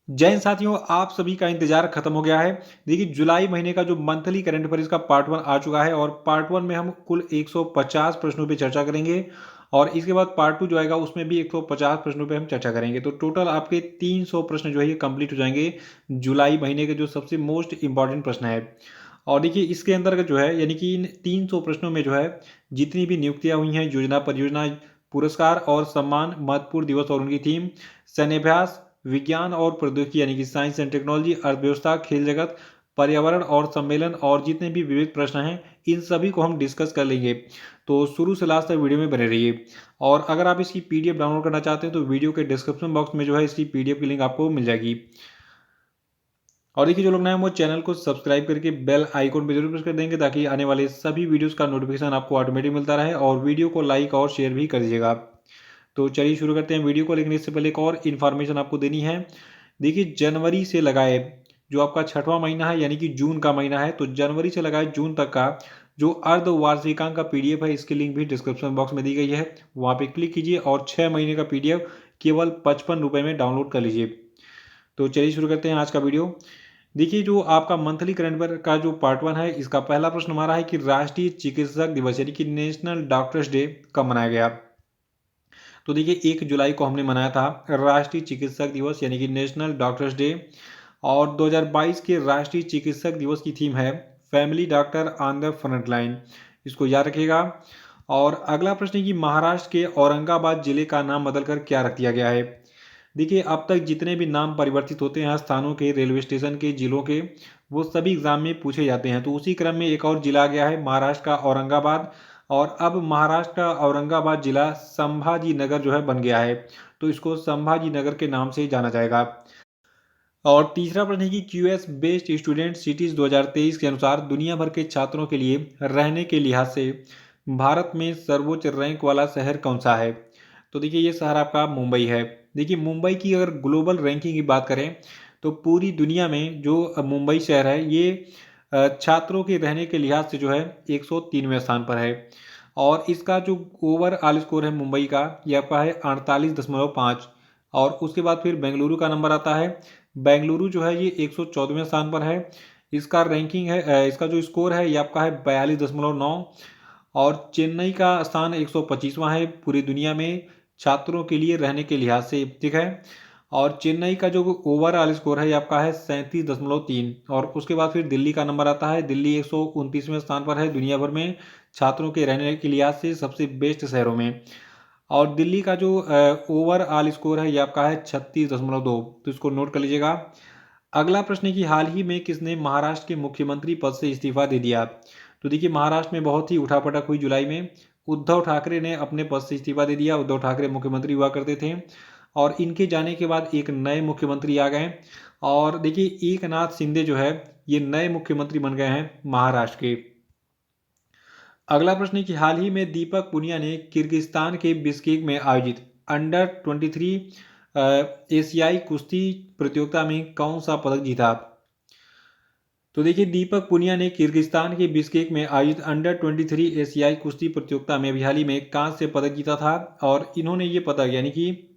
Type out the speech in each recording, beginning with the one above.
जैन साथियों, आप सभी का इंतजार खत्म हो गया है। देखिए, जुलाई महीने का जो मंथली करंट अफेयर्स का पार्ट 1 आ चुका है और पार्ट 1 में हम कुल 150 प्रश्नों पे चर्चा करेंगे और इसके बाद पार्ट 2 जो आएगा उसमें भी 150 प्रश्नों पे हम चर्चा करेंगे। तो टोटल आपके 300 प्रश्न जो है ये कंप्लीट हो जाएंगे जुलाई महीने के जो सबसे मोस्ट इंपॉर्टेंट प्रश्न है। और देखिए, इसके अंतर्गत जो है यानी कि इन 300 प्रश्नों में जो है जितनी भी नियुक्तियां हुई हैं, योजना, परियोजना, पुरस्कार और सम्मान, महत्वपूर्ण दिवस और उनकी थीम, सैन्याभ्यास, विज्ञान और प्रौद्योगिकी यानी कि साइंस एंड टेक्नोलॉजी, अर्थव्यवस्था, खेल जगत, पर्यावरण और सम्मेलन और जितने भी विविध प्रश्न हैं, इन सभी को हम डिस्कस कर लेंगे। तो शुरू से लास्ट तक वीडियो में बने रहिए। और अगर आप इसकी पीडीएफ डाउनलोड करना चाहते हैं तो वीडियो के डिस्क्रिप्शन बॉक्स में जो है इसकी पीडीएफ की लिंक आपको मिल जाएगी। और देखिए, जो लोग नए हैं वो चैनल को सब्सक्राइब करके बेल आइकॉन पे जरूर प्रेस कर देंगे ताकि आने वाले सभी वीडियोस का नोटिफिकेशन आपको ऑटोमेटिक मिलता रहे, और वीडियो को लाइक और शेयर भी कर दीजिएगा। तो चलिए शुरू करते हैं वीडियो को, लेकिन इससे पहले एक और इन्फॉर्मेशन आपको देनी है। देखिए, जनवरी से लगाए जो आपका छठवां महीना है यानी कि जून का महीना है, तो जनवरी से लगाए जून तक का जो अर्धवार्षिकांक का पीडीएफ है, इसकी लिंक भी डिस्क्रिप्शन बॉक्स में दी गई है। वहाँ पे क्लिक कीजिए और 6 महीने का पीडीएफ केवल 55 रुपये में डाउनलोड कर लीजिए। तो चलिए शुरू करते हैं आज का वीडियो। देखिए, जो आपका मंथली करंट अफेयर का जो पार्ट 1 है, इसका पहला प्रश्न हमारा है कि राष्ट्रीय चिकित्सक दिवस यानी कि नेशनल डॉक्टर्स डे कब मनाया गया। तो देखिए, 1 जुलाई को हमने मनाया था राष्ट्रीय चिकित्सक दिवस यानी कि नेशनल डॉक्टर्स डे। और 2022 के राष्ट्रीय चिकित्सक दिवस की थीम है family doctor on the front line. इसको याद रखिएगा। और अगला प्रश्न है कि महाराष्ट्र के औरंगाबाद जिले का नाम बदलकर क्या रख दिया गया है। देखिए, अब तक जितने भी नाम परिवर्तित होते हैं स्थानों के, रेलवे स्टेशन के, जिलों के, वो सभी एग्जाम में पूछे जाते हैं। तो उसी क्रम में एक और जिला आ गया है महाराष्ट्र का औरंगाबाद। और अब महाराष्ट्र का औरंगाबाद जिला संभाजी नगर जो है बन गया है, तो इसको संभाजी नगर के नाम से जाना जाएगा। और तीसरा प्रश्न है कि क्यूएस बेस्ड स्टूडेंट सिटीज 2023 के अनुसार दुनिया भर के छात्रों के लिए रहने के लिहाज से भारत में सर्वोच्च रैंक वाला शहर कौन सा है। तो देखिए, ये शहर आपका मुंबई है। देखिए, मुंबई की अगर ग्लोबल रैंकिंग की बात करें तो पूरी दुनिया में जो मुंबई शहर है ये छात्रों के रहने के लिहाज से जो है 103वें स्थान पर है। और इसका जो ओवरऑल स्कोर है मुंबई का, ये आपका है 48.5। और उसके बाद फिर बेंगलुरु का नंबर आता है। बेंगलुरु जो है ये 114वें स्थान पर है। इसका रैंकिंग है, इसका जो स्कोर है ये आपका है 42.9। और चेन्नई का स्थान 125वां है पूरी दुनिया में छात्रों के लिए रहने के लिहाज से, ठीक है। और चेन्नई का जो ओवरऑल स्कोर है ये आपका है 37.3। और उसके बाद फिर दिल्ली का नंबर आता है। दिल्ली 129वें स्थान पर है दुनिया भर में छात्रों के रहने के लिहाज से सबसे बेस्ट शहरों में। और दिल्ली का जो ओवरऑल स्कोर है ये आपका है 36.2। तो इसको नोट कर लीजिएगा। अगला प्रश्न है कि हाल ही में किसने महाराष्ट्र के मुख्यमंत्री पद से इस्तीफा दे दिया। तो देखिए, महाराष्ट्र में बहुत ही उठापटक हुई जुलाई में। उद्धव ठाकरे ने अपने पद से इस्तीफा दे दिया। उद्धव ठाकरे मुख्यमंत्री हुआ करते थे और इनके जाने के बाद एक नए मुख्यमंत्री आ गए। और देखिए, एकनाथ शिंदे जो है ये नए मुख्यमंत्री बन गए हैं महाराष्ट्र के। अगला प्रश्न है कि हाल ही में दीपक पुनिया ने किर्गिस्तान के बिश्केक में आयोजित अंडर 23 एशियाई कुश्ती प्रतियोगिता में कौन सा पदक जीता। तो देखिए, दीपक पुनिया ने किर्गिस्तान के बिश्केक में आयोजित अंडर 23 एशियाई कुश्ती प्रतियोगिता में हाल ही में कांस्य पदक जीता था। और इन्होंने ये पदक यानी कि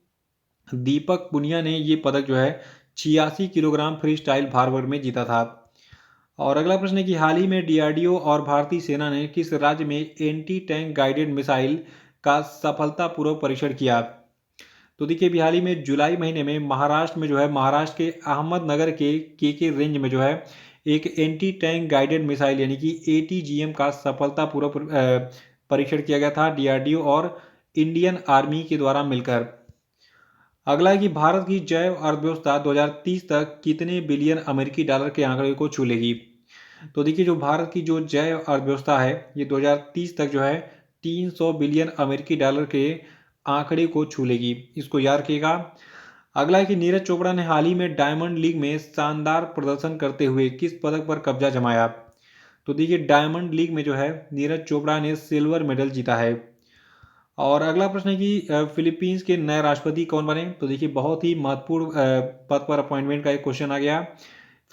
दीपक पुनिया ने ये पदक जो है 86 किलोग्राम फ्री स्टाइल भार वर्ग में जीता था। और अगला प्रश्न है कि हाल ही में डीआरडीओ और भारतीय सेना ने किस राज्य में एंटी टैंक गाइडेड मिसाइल का सफलतापूर्वक परीक्षण किया। तो देखिए, अभी हाल ही में जुलाई महीने में महाराष्ट्र में जो है महाराष्ट्र के अहमदनगर के रेंज में जो है एक एंटी टैंक गाइडेड मिसाइल यानी कि एटीजीएम का सफलतापूर्वक परीक्षण किया गया था डीआरडीओ और इंडियन आर्मी के द्वारा मिलकर। अगला है कि भारत की जैव अर्थव्यवस्था 2030 तक कितने बिलियन अमेरिकी डॉलर के आंकड़े को छू लेगी। तो देखिए, जो भारत की जो जैव अर्थव्यवस्था है ये 2030 तक जो है 300 बिलियन अमेरिकी डॉलर के आंकड़े को छू लेगी। इसको याद रखिएगा। अगला है कि नीरज चोपड़ा ने हाल ही में डायमंड लीग में शानदार प्रदर्शन करते हुए किस पदक पर कब्जा जमाया। तो देखिए, डायमंड लीग में जो है नीरज चोपड़ा ने सिल्वर मेडल जीता है। और अगला प्रश्न है कि फिलीपींस के नए राष्ट्रपति कौन बने। तो देखिए, बहुत ही महत्वपूर्ण पद पर अपॉइंटमेंट का एक क्वेश्चन आ गया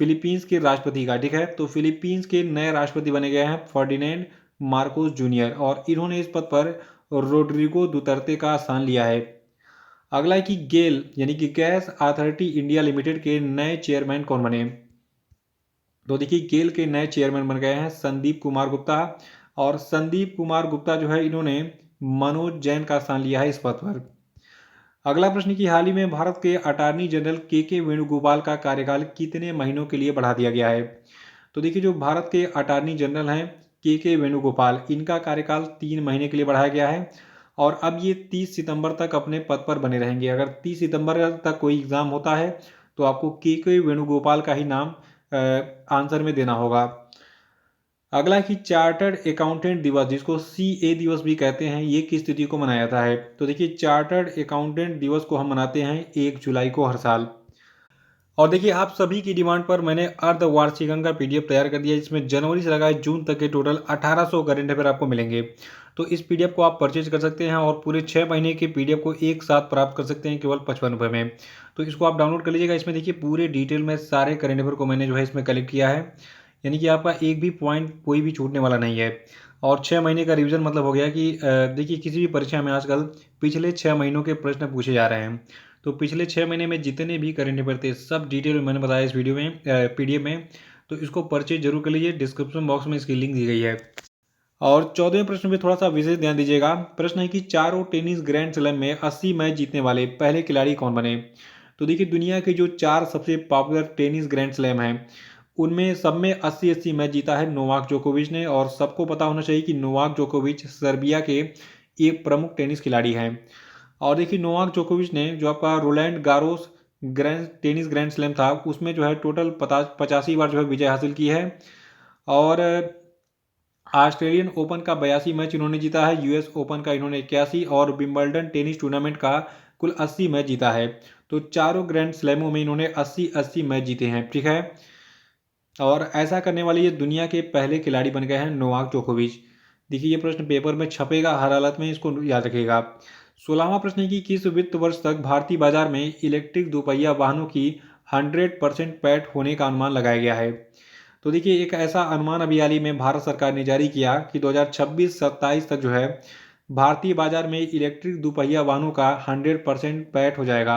फिलीपींस के राष्ट्रपति का, ठीक है। तो फिलीपींस के नए राष्ट्रपति बने गए हैं फर्डिनेंड मार्कोस जूनियर और इन्होंने इस पद पर रोड्रिगो दुतर्ते का स्थान लिया है। अगला है कि गेल यानी कि गैस अथॉरिटी इंडिया लिमिटेड के नए चेयरमैन कौन बने। तो देखिए गेल के नए चेयरमैन बन गए हैं संदीप कुमार गुप्ता, और संदीप कुमार गुप्ता जो है इन्होंने मनोज जैन का स्थान लिया है इस पद पर। अगला प्रश्न कि हाल ही में भारत के अटॉर्नी जनरल के वेणुगोपाल का कार्यकाल कितने महीनों के लिए बढ़ा दिया गया है। तो देखिए जो भारत के अटॉर्नी जनरल हैं के वेणुगोपाल, इनका कार्यकाल 3 महीने के लिए बढ़ाया गया है, और अब ये 30 सितंबर तक अपने पद पर बने रहेंगे। अगर 30 सितंबर तक कोई एग्जाम होता है तो आपको के वेणुगोपाल का ही नाम आंसर में देना होगा। अगला है कि चार्टर्ड अकाउंटेंट दिवस, जिसको सीए दिवस भी कहते हैं, ये किस तिथि को मनाया जाता है। तो देखिए चार्टर्ड अकाउंटेंट दिवस को हम मनाते हैं 1 जुलाई को हर साल। और देखिए आप सभी की डिमांड पर मैंने अर्धवार्षिक अंक का पीडीएफ तैयार कर दिया है, जिसमें जनवरी से लगाए जून तक के टोटल 1800 करंट अफेयर आपको मिलेंगे। तो इस पीडीएफ को आप परचेज कर सकते हैं और पूरे 6 महीने के पीडीएफ को एक साथ प्राप्त कर सकते हैं केवल 55 रुपये में। तो इसको आप डाउनलोड कर लीजिएगा। इसमें देखिए पूरे डिटेल में सारे करंट अफेयर को मैंने जो है इसमें कलेक्ट किया है, यानी कि आपका एक भी पॉइंट कोई भी छूटने वाला नहीं है। और 6 महीने का रिवीजन मतलब हो गया कि देखिए किसी भी परीक्षा में आजकल पिछले 6 महीनों के प्रश्न पूछे जा रहे हैं। तो पिछले 6 महीने में जितने भी करंट अफेयर थे सब डिटेल में मैंने बताया इस वीडियो में पीडीएफ में। तो इसको परचेज जरूर कर लीजिए, डिस्क्रिप्शन बॉक्स में इसकी लिंक दी गई है। और 14वें प्रश्न पे थोड़ा सा विशेष ध्यान दीजिएगा। प्रश्न है कि चारों टेनिस ग्रैंड स्लैम में 80 मैच जीतने वाले पहले खिलाड़ी कौन बने। तो देखिए दुनिया के जो 4 सबसे पॉपुलर टेनिस ग्रैंड स्लैम हैं उनमें सब में 80-80 मैच जीता है नोवाक जोकोविच ने। और सबको पता होना चाहिए कि नोवाक जोकोविच सर्बिया के एक प्रमुख टेनिस खिलाड़ी हैं। और देखिए नोवाक जोकोविच ने जो आपका Roland Garros tennis grand slam था उसमें जो है टोटल 85 बार जो है विजय हासिल की है। और ऑस्ट्रेलियन ओपन का 82 मैच इन्होंने जीता है, यूएस ओपन का इन्होंने 81 और विंबलडन टेनिस टूर्नामेंट का कुल 80 मैच जीता है। तो चारों ग्रैंड स्लैमों में इन्होंने 80-80 मैच जीते हैं, ठीक है। और ऐसा करने वाले ये दुनिया के पहले खिलाड़ी बन गए हैं नोवाक जोकोविच। देखिए ये प्रश्न पेपर में छपेगा हर हालत में, इसको याद रखिएगा। 16वां प्रश्न है कि किस वित्त वर्ष तक भारतीय बाजार में इलेक्ट्रिक दोपहिया वाहनों की 100% पैठ होने का अनुमान लगाया गया है। तो देखिए एक ऐसा अनुमान अभी हाल ही में भारत सरकार ने जारी किया कि 2026-27 तक जो है भारतीय बाजार में इलेक्ट्रिक दोपहिया वाहनों का 100% पैठ हो जाएगा,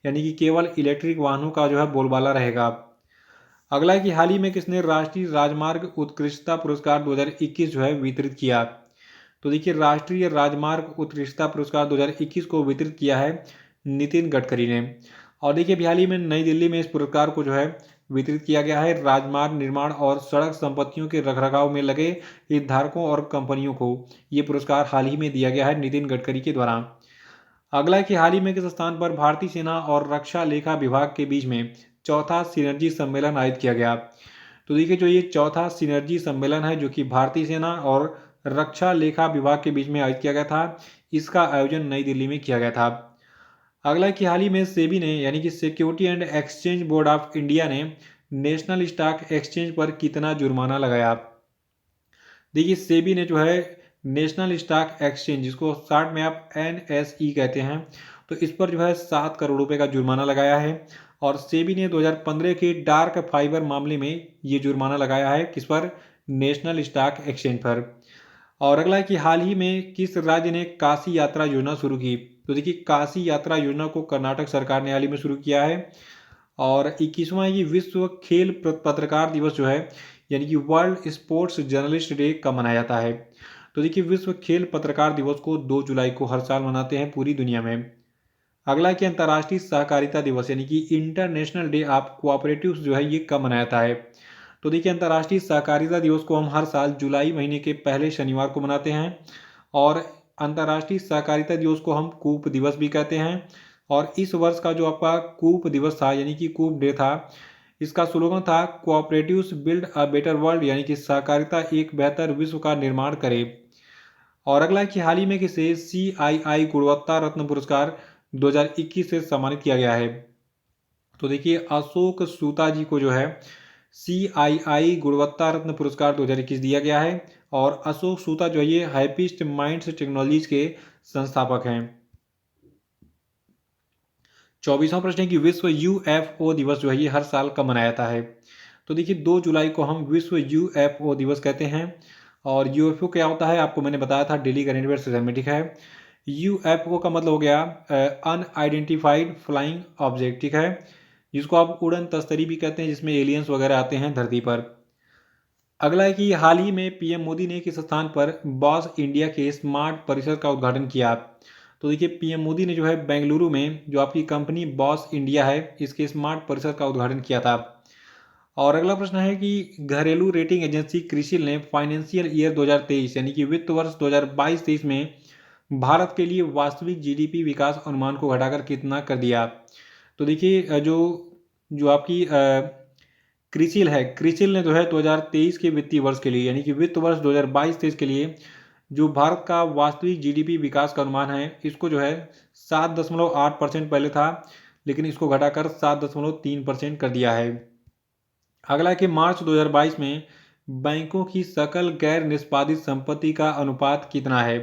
यानी कि केवल इलेक्ट्रिक वाहनों का जो है बोलबाला रहेगा। अगला है कि हाल ही में किसने राष्ट्रीय राजमार्ग उत्कृष्टता पुरस्कार 2021 जो है वितरित किया। तो देखिए राष्ट्रीय राजमार्ग उत्कृष्टता पुरस्कार 2021 को वितरित किया है नितिन गडकरी ने। और देखिए अभी हाल ही में नई दिल्ली में इस पुरस्कार को जो है वितरित किया गया है राजमार्ग निर्माण और सड़क संपत्तियों के रखरखाव में लगे हितधारकों और कंपनियों को ये पुरस्कार हाल ही में दिया गया है नितिन गडकरी के द्वारा। अगला है कि हाल ही में किस स्थान पर भारतीय सेना और रक्षा लेखा विभाग के बीच में चौथा सिनर्जी सम्मेलन आयोजित किया गया। तो देखिए जो ये चौथा सिनर्जी सम्मेलन है जो कि भारतीय सेना और रक्षा लेखा विभाग के बीच में आयोजित किया गया था, इसका आयोजन नई दिल्ली में किया गया था। अगला है कि हाल ही में सेबी ने यानी कि security and exchange board of India ने नेशनल स्टॉक एक्सचेंज पर कितना जुर्माना लगाया। देखिए सेबी ने जो है नेशनल स्टॉक एक्सचेंज, जिसको शॉर्ट में आप एनएसई कहते हैं, तो इस पर जो है 7 करोड़ रुपए का जुर्माना लगाया है। और सेबी ने 2015 के डार्क फाइबर मामले में ये जुर्माना लगाया है किस पर, नेशनल स्टॉक एक्सचेंज पर। और अगला है कि हाल ही में किस राज्य ने काशी यात्रा योजना शुरू की। तो देखिए काशी यात्रा योजना को कर्नाटक सरकार ने हाल ही में शुरू किया है। और 21वां ये विश्व खेल पत्रकार दिवस जो है यानी कि वर्ल्ड स्पोर्ट्स जर्नलिस्ट डे कब मनाया जाता है। तो देखिए विश्व खेल पत्रकार दिवस को 2 जुलाई को हर साल मनाते हैं पूरी दुनिया में। अगला कि अंतर्राष्ट्रीय सहकारिता दिवस यानी कि इंटरनेशनल डे ऑफ कोऑपरेटिव्स जो है ये कब मनाया जाता है। तो देखिए अंतर्राष्ट्रीय सहकारिता दिवस को हम हर साल जुलाई महीने के पहले शनिवार को मनाते हैं। और अंतर्राष्ट्रीय सहकारिता दिवस को हम कूप दिवस भी कहते हैं। और इस वर्ष का जो आपका कूप दिवस था यानी कि कूप डे था, इसका स्लोगन था cooperatives build a better world, यानी कि सहकारिता एक बेहतर विश्व का निर्माण करे। और अगला कि हाल ही में किसे CII गुणवत्ता रत्न पुरस्कार 2021 से सम्मानित किया गया है। तो देखिए अशोक सूता जी को जो है CII गुणवत्ता रत्न पुरस्कार 2021 दिया गया है। और अशोक सूता जो है ये हैप्पीस्ट माइंड्स टेक्नोलॉजीज के संस्थापक हैं। 24वां प्रश्न है कि विश्व UFO दिवस जो है ये हर साल कब मनाया जाता है। तो देखिए 2 जुलाई को हम विश्व UFO दिवस कहते हैं। और UFO क्या होता है आपको मैंने बताया था डेली करंट अफेयर सेशन में, ठीक है। यूएफओ का मतलब हो गया अनआइडेंटिफाइड फ्लाइंग ऑब्जेक्ट, ठीक है, जिसको आप उड़न तस्तरी भी कहते हैं, जिसमें एलियंस वगैरह आते हैं धरती पर। अगला है कि हाल ही में पीएम मोदी ने किस स्थान पर बॉस इंडिया के स्मार्ट परिसर का उद्घाटन किया। तो देखिए पीएम मोदी ने जो है बेंगलुरु में जो आपकी कंपनी बॉस इंडिया है इसके स्मार्ट परिसर का उद्घाटन किया था। और अगला प्रश्न है कि घरेलू रेटिंग एजेंसी क्रिसिल ने फाइनेंशियल ईयर 2023 यानी कि वित्त वर्ष 2022-23 में भारत के लिए वास्तविक जीडीपी विकास अनुमान को घटाकर कितना कर दिया। तो देखिए जो जो आपकी क्रिसिल है, क्रिसिल ने जो है 2023 के वित्तीय वर्ष के लिए यानी कि वित्त वर्ष 2022-23 के लिए जो भारत का वास्तविक जीडीपी विकास का अनुमान है इसको जो है 7.8% पहले था, लेकिन इसको घटाकर 7.3% कर दिया है। अगला है कि मार्च 2022 में बैंकों की सकल गैर निष्पादित संपत्ति का अनुपात कितना है।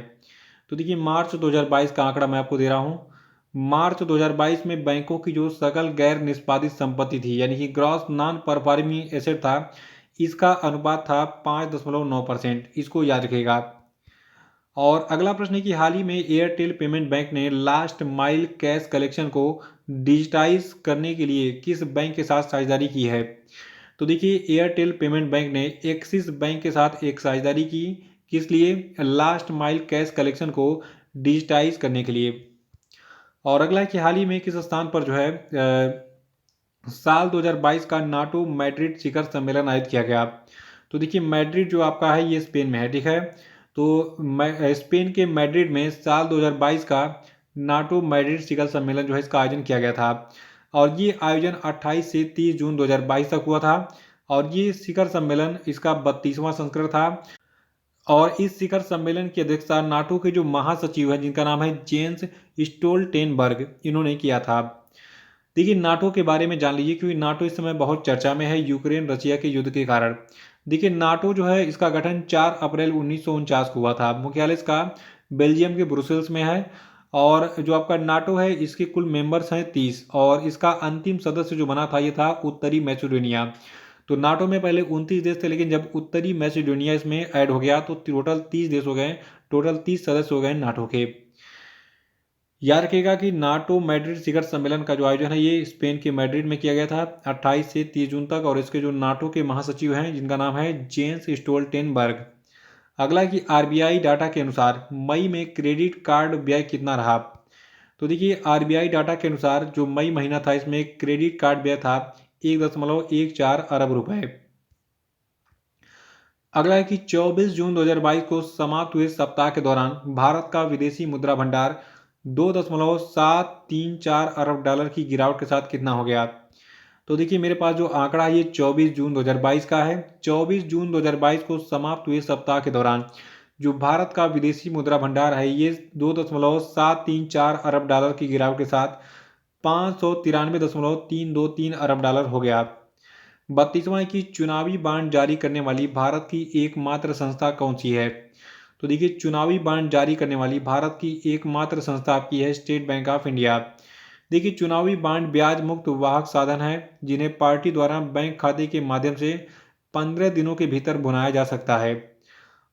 तो देखिए मार्च 2022 का आंकड़ा मैं आपको दे रहा हूँ। मार्च 2022 में बैंकों की जो सकल गैर निष्पादित संपत्ति थी यानी कि ग्रॉस नॉन परफॉर्मिंग एसेट था, इसका अनुपात था 5.9%, इसको याद रखिएगा। और अगला प्रश्न है कि हाल ही में एयरटेल पेमेंट बैंक ने लास्ट माइल कैश कलेक्शन को डिजिटाइज करने के लिए किस बैंक के साथ साझेदारी की है। तो देखिए एयरटेल पेमेंट बैंक ने एक्सिस बैंक के साथ एक साझेदारी की, किस लिए, लास्ट माइल कैश कलेक्शन को डिजिटाइज करने के लिए। और अगला है कि हाल ही में किस स्थान पर जो है साल 2022 का नाटो मैड्रिड शिखर सम्मेलन आयोजित किया गया। तो देखिए मैड्रिड जो आपका है ये स्पेन में है, ठीक है, तो स्पेन के मैड्रिड में साल 2022 का नाटो मैड्रिड शिखर सम्मेलन जो है इसका आयोजन किया गया था। और ये आयोजन 28 से 30 जून 2022 तक हुआ था। और ये शिखर सम्मेलन इसका 32वां संस्करण था। और इस शिखर सम्मेलन की अध्यक्षता नाटो के जो महासचिव हैं जिनका नाम है जेंस स्टोल्टेनबर्ग, इन्होंने किया था। देखिए नाटो के बारे में जान लीजिए क्योंकि नाटो इस समय बहुत चर्चा में है यूक्रेन रशिया के युद्ध के कारण। देखिए नाटो जो है इसका गठन 4 अप्रैल 1949 को हुआ था। मुख्यालय इसका बेल्जियम के ब्रुसेल्स में है। और जो आपका नाटो है इसके कुल मेंबर्स हैं 30 और इसका अंतिम सदस्य जो बना था ये था उत्तरी मैसेडोनिया। तो नाटो में पहले 29 देश थे, लेकिन जब उत्तरी मैसेडोनिया इसमें ऐड हो गया तो टोटल 30 देश हो गए, टोटल 30 सदस्य हो गए नाटो के। याद रखिएगा कि नाटो मैड्रिड शिखर सम्मेलन का जो आयोजन है ये स्पेन के मैड्रिड में किया गया था 28 से 30 जून तक। और इसके जो नाटो के महासचिव हैं जिनका नाम है जेंस स्टोल्टेनबर्ग। अगला कि आरबीआई डाटा के अनुसार मई में क्रेडिट कार्ड व्यय कितना रहा। तो देखिए आरबीआई डाटा के अनुसार जो मई महीना था इसमें क्रेडिट कार्ड व्यय था 1.14 अरब रुपए। अगला है कि 24 जून 2022 को समाप्त हुए सप्ताह के दौरान भारत का विदेशी मुद्रा भंडार 2.734 अरब डॉलर की गिरावट के साथ कितना हो गया। तो देखिए मेरे पास जो आंकड़ा है ये 24 जून 2022 का है। 24 जून 2022 को समाप्त हुए सप्ताह के दौरान जो भारत का विदेशी मुद्रा भंडार है ये 2.734 अरब डॉलर की गिरावट के साथ 593.323 अरब डॉलर हो गया। 32वां है कि चुनावी बांड जारी करने वाली भारत की एकमात्र संस्था कौन सी है। तो देखिए चुनावी बांड जारी करने वाली भारत की एकमात्र संस्था आपकी है स्टेट बैंक ऑफ इंडिया। देखिए चुनावी बांड ब्याज मुक्त वाहक साधन है जिन्हें पार्टी द्वारा बैंक खाते के माध्यम से 15 दिनों के भीतर भुनाया जा सकता है।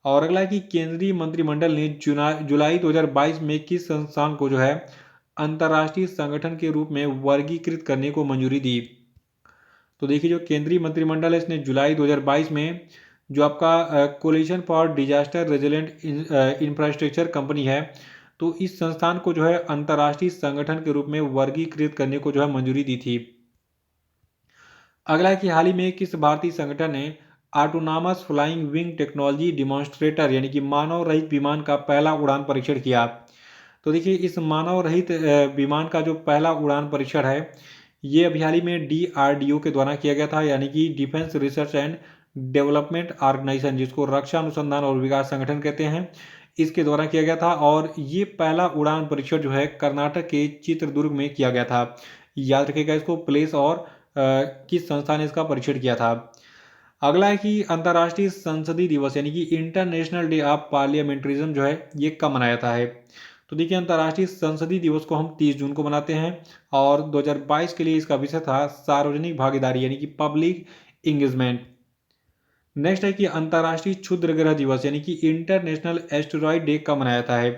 और अगला है कि केंद्रीय मंत्रिमंडल ने जुलाई 2022 में किस संस्थान को जो है अंतर्राष्ट्रीय संगठन के रूप में वर्गीकृत करने को मंजूरी दी। तो देखिए जो केंद्रीय मंत्रिमंडल है इसने जुलाई 2022 में जो आपका coalition for disaster resilient infrastructure company है तो इस संस्थान को जो है अंतर्राष्ट्रीय संगठन के रूप में वर्गीकृत करने को जो है मंजूरी दी थी। अगला है कि हाल ही में किस भारतीय संगठन ने autonomous flying wing technology demonstrator यानी कि मानव रहित विमान का पहला उड़ान परीक्षण किया। तो देखिए इस मानव रहित विमान का जो पहला उड़ान परीक्षण है ये अभी हाल ही में डीआरडीओ के द्वारा किया गया था यानी कि defence research and development organisation, जिसको रक्षा अनुसंधान और विकास संगठन कहते हैं, इसके द्वारा किया गया था। और ये पहला उड़ान परीक्षण जो है कर्नाटक के चित्रदुर्ग में किया गया था। याद रखिएगा इसको प्लेस और किस संस्था ने इसका परीक्षण किया था। अगला है कि अंतर्राष्ट्रीय संसदीय दिवस यानी कि इंटरनेशनल डे ऑफ पार्लियामेंट्रिज्म जो है ये कब मनाया जाता है। तो देखिए अंतर्राष्ट्रीय संसदीय दिवस को हम 30 जून को मनाते हैं और 2022 के लिए इसका विषय था सार्वजनिक भागीदारी यानी कि पब्लिक इंगेजमेंट। नेक्स्ट है कि अंतर्राष्ट्रीय क्षुद्र ग्रह दिवस यानी कि इंटरनेशनल एस्टेरॉयड डे कब मनाया जाता है।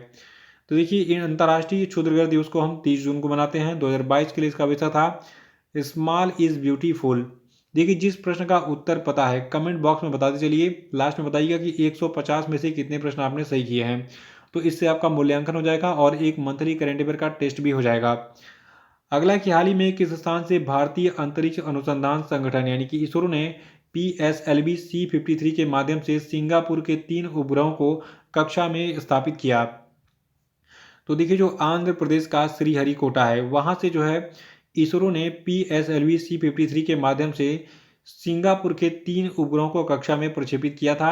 तो देखिए इन अंतर्राष्ट्रीय क्षुद्रग्रह दिवस को हम 30 जून को मनाते हैं। 2022 के लिए इसका विषय था स्मॉल इज ब्यूटीफुल। देखिए जिस प्रश्न का उत्तर पता है कमेंट बॉक्स में बताते चलिए, लास्ट में बताइएगा कि 150 में से कितने प्रश्न आपने सही किए हैं। तो इससे आपका मूल्यांकन हो जाएगा और एक मंथली करेंट अफेयर का टेस्ट भी हो जाएगा। अगला है कि हाल ही में किस स्थान से भारतीय अंतरिक्ष अनुसंधान संगठन यानी कि इसरो ने PSLV C53 के माध्यम से सिंगापुर के 3 उपग्रहों को कक्षा में स्थापित किया। तो देखिए जो आंध्र प्रदेश का श्रीहरिकोटा है वहां से जो है इसरो ने PSLV C53 के माध्यम से सिंगापुर के 3 उपग्रहों को कक्षा में प्रक्षेपित किया था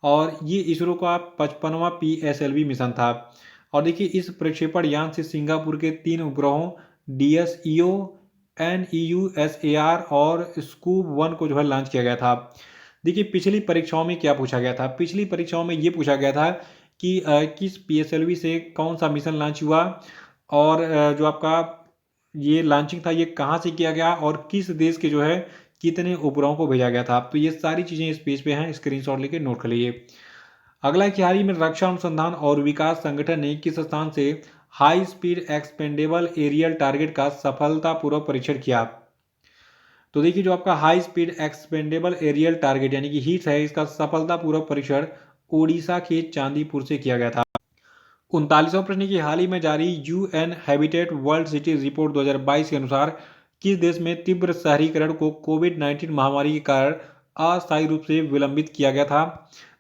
और ये इसरो का 55वां PSLV मिशन था। और देखिए इस प्रक्षेपण यान से सिंगापुर के 3 उपग्रहों DSEO, NEUSAR और स्कूब 1 को जो है लॉन्च किया गया था। देखिए पिछली परीक्षाओं में क्या पूछा गया था, पिछली परीक्षाओं में ये पूछा गया था कि किस PSLV से कौन सा मिशन लॉन्च हुआ और जो आपका ये लॉन्चिंग था ये कहाँ से किया गया और किस देश के जो है कितने उपग्रहों को भेजा गया था। तो ये सारी चीज़ें इस पेज पे हैं, स्क्रीनशॉट लेके नोट कर लीजिए। अगला है कि हाल ही में रक्षा अनुसंधान और विकास संगठन ने किस स्थान से high speed expendable aerial target का सफलतापूर्वक परीक्षण किया। तो देखिए जो आपका high speed expendable aerial target यानी कि हीट है इसका सफलतापूर्वक परीक्षण उड़ीसा के चांदीपुर से किया गया था। 39वां प्रश्न की हाल ही में जारी UN habitat world city report 2022 के अनुसार किस देश में तीव्र शहरीकरण को कोविड-19 महामारी के कारण अस्थायी रूप से विलंबित किया गया था।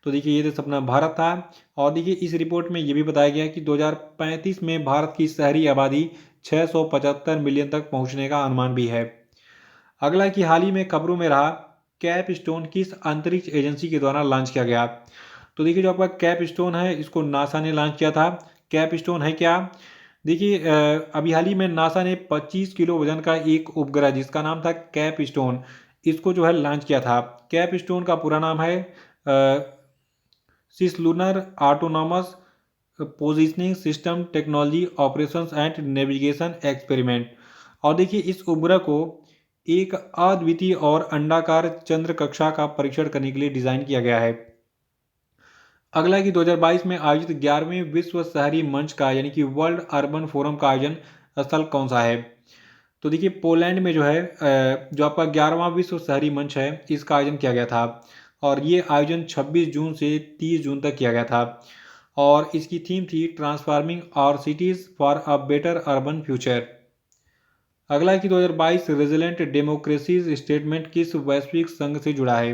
तो देखिए ये देश अपना भारत था। और देखिए इस रिपोर्ट में ये भी बताया गया कि 2035 में भारत की शहरी आबादी 675 मिलियन तक पहुंचने का अनुमान भी है। अगला कि हाल ही में खबरों में रहा कैप स्टोन किस अंतरिक्ष एजेंसी के द्वारा लॉन्च किया गया। तो देखिए जो आपका कैप स्टोन है इसको नासा ने लॉन्च किया था। कैप स्टोन है क्या, देखिए अभी हाल ही में नासा ने 25 किलो वजन का एक उपग्रह जिसका नाम था कैप स्टोन इसको जो है लॉन्च किया था। कैप स्टोन का पूरा नाम है cislunar autonomous positioning system technology operations and navigation experiment. और देखिए इस उपग्रह को एक अद्वितीय और अंडाकार चंद्र कक्षा का परीक्षण करने के लिए डिजाइन किया गया है। अगला कि 2022 में आयोजित 11वें विश्व शहरी मंच का यानी कि वर्ल्ड अर्बन फोरम का आयोजन स्थल कौन सा है। तो देखिए पोलैंड में जो है जो आपका 11वां विश्व शहरी मंच है इसका आयोजन किया गया था और ये आयोजन 26 जून से 30 जून तक किया गया था और इसकी थीम थी transforming our cities for a better urban future. अगला है कि 2022 रेजिलेंट डेमोक्रेसीज स्टेटमेंट किस वैश्विक संघ से जुड़ा है।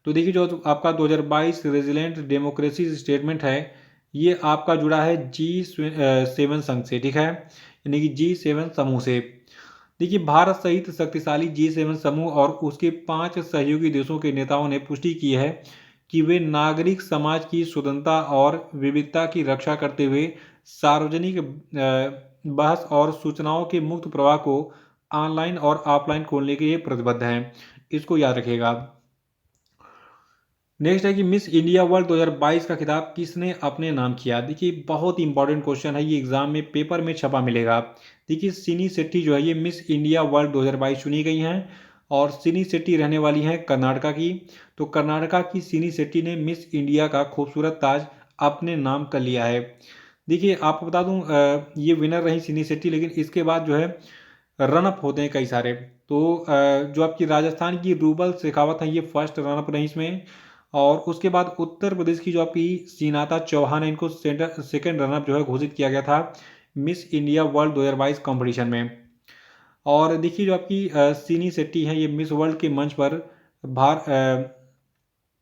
तो देखिए जो आपका 2022 रेजिलेंट डेमोक्रेसी स्टेटमेंट है ये आपका जुड़ा है G7 संघ से, ठीक है, यानी कि G7 समूह से। देखिए भारत सहित शक्तिशाली G7 समूह और उसके 5 सहयोगी देशों के नेताओं ने पुष्टि की है कि वे नागरिक समाज की स्वतंत्रता और विविधता की रक्षा करते हुए सार्वजनिक बहस और सूचनाओं के मुक्त प्रवाह को ऑनलाइन और ऑफलाइन खोलने के लिए प्रतिबद्ध हैं, इसको याद रखिएगा। नेक्स्ट है कि मिस इंडिया वर्ल्ड 2022 का खिताब किसने अपने नाम किया। देखिए बहुत इंपॉर्टेंट क्वेश्चन है, ये एग्जाम में पेपर में छपा मिलेगा। देखिए सिनी शेट्टी जो है ये मिस इंडिया वर्ल्ड 2022 चुनी गई हैं और सिनी शेट्टी रहने वाली हैं कर्नाटका की। तो कर्नाटका की सिनी शेट्टी ने मिस इंडिया का खूबसूरत ताज अपने नाम कर लिया है। देखिए आपको बता दूं ये विनर रही सिनी शेट्टी, लेकिन इसके बाद जो है रनअप होते हैं कई सारे। तो जो आपकी राजस्थान की रूबल शेखावत है ये फर्स्ट रनअप रही इसमें और उसके बाद उत्तर प्रदेश की जो आपकी सीनाता चौहान है इनको सेकंड रनअप जो है घोषित किया गया था मिस इंडिया वर्ल्ड 2022 कंपटीशन में। और देखिए जो आपकी सिनी शेट्टी है ये मिस वर्ल्ड के मंच पर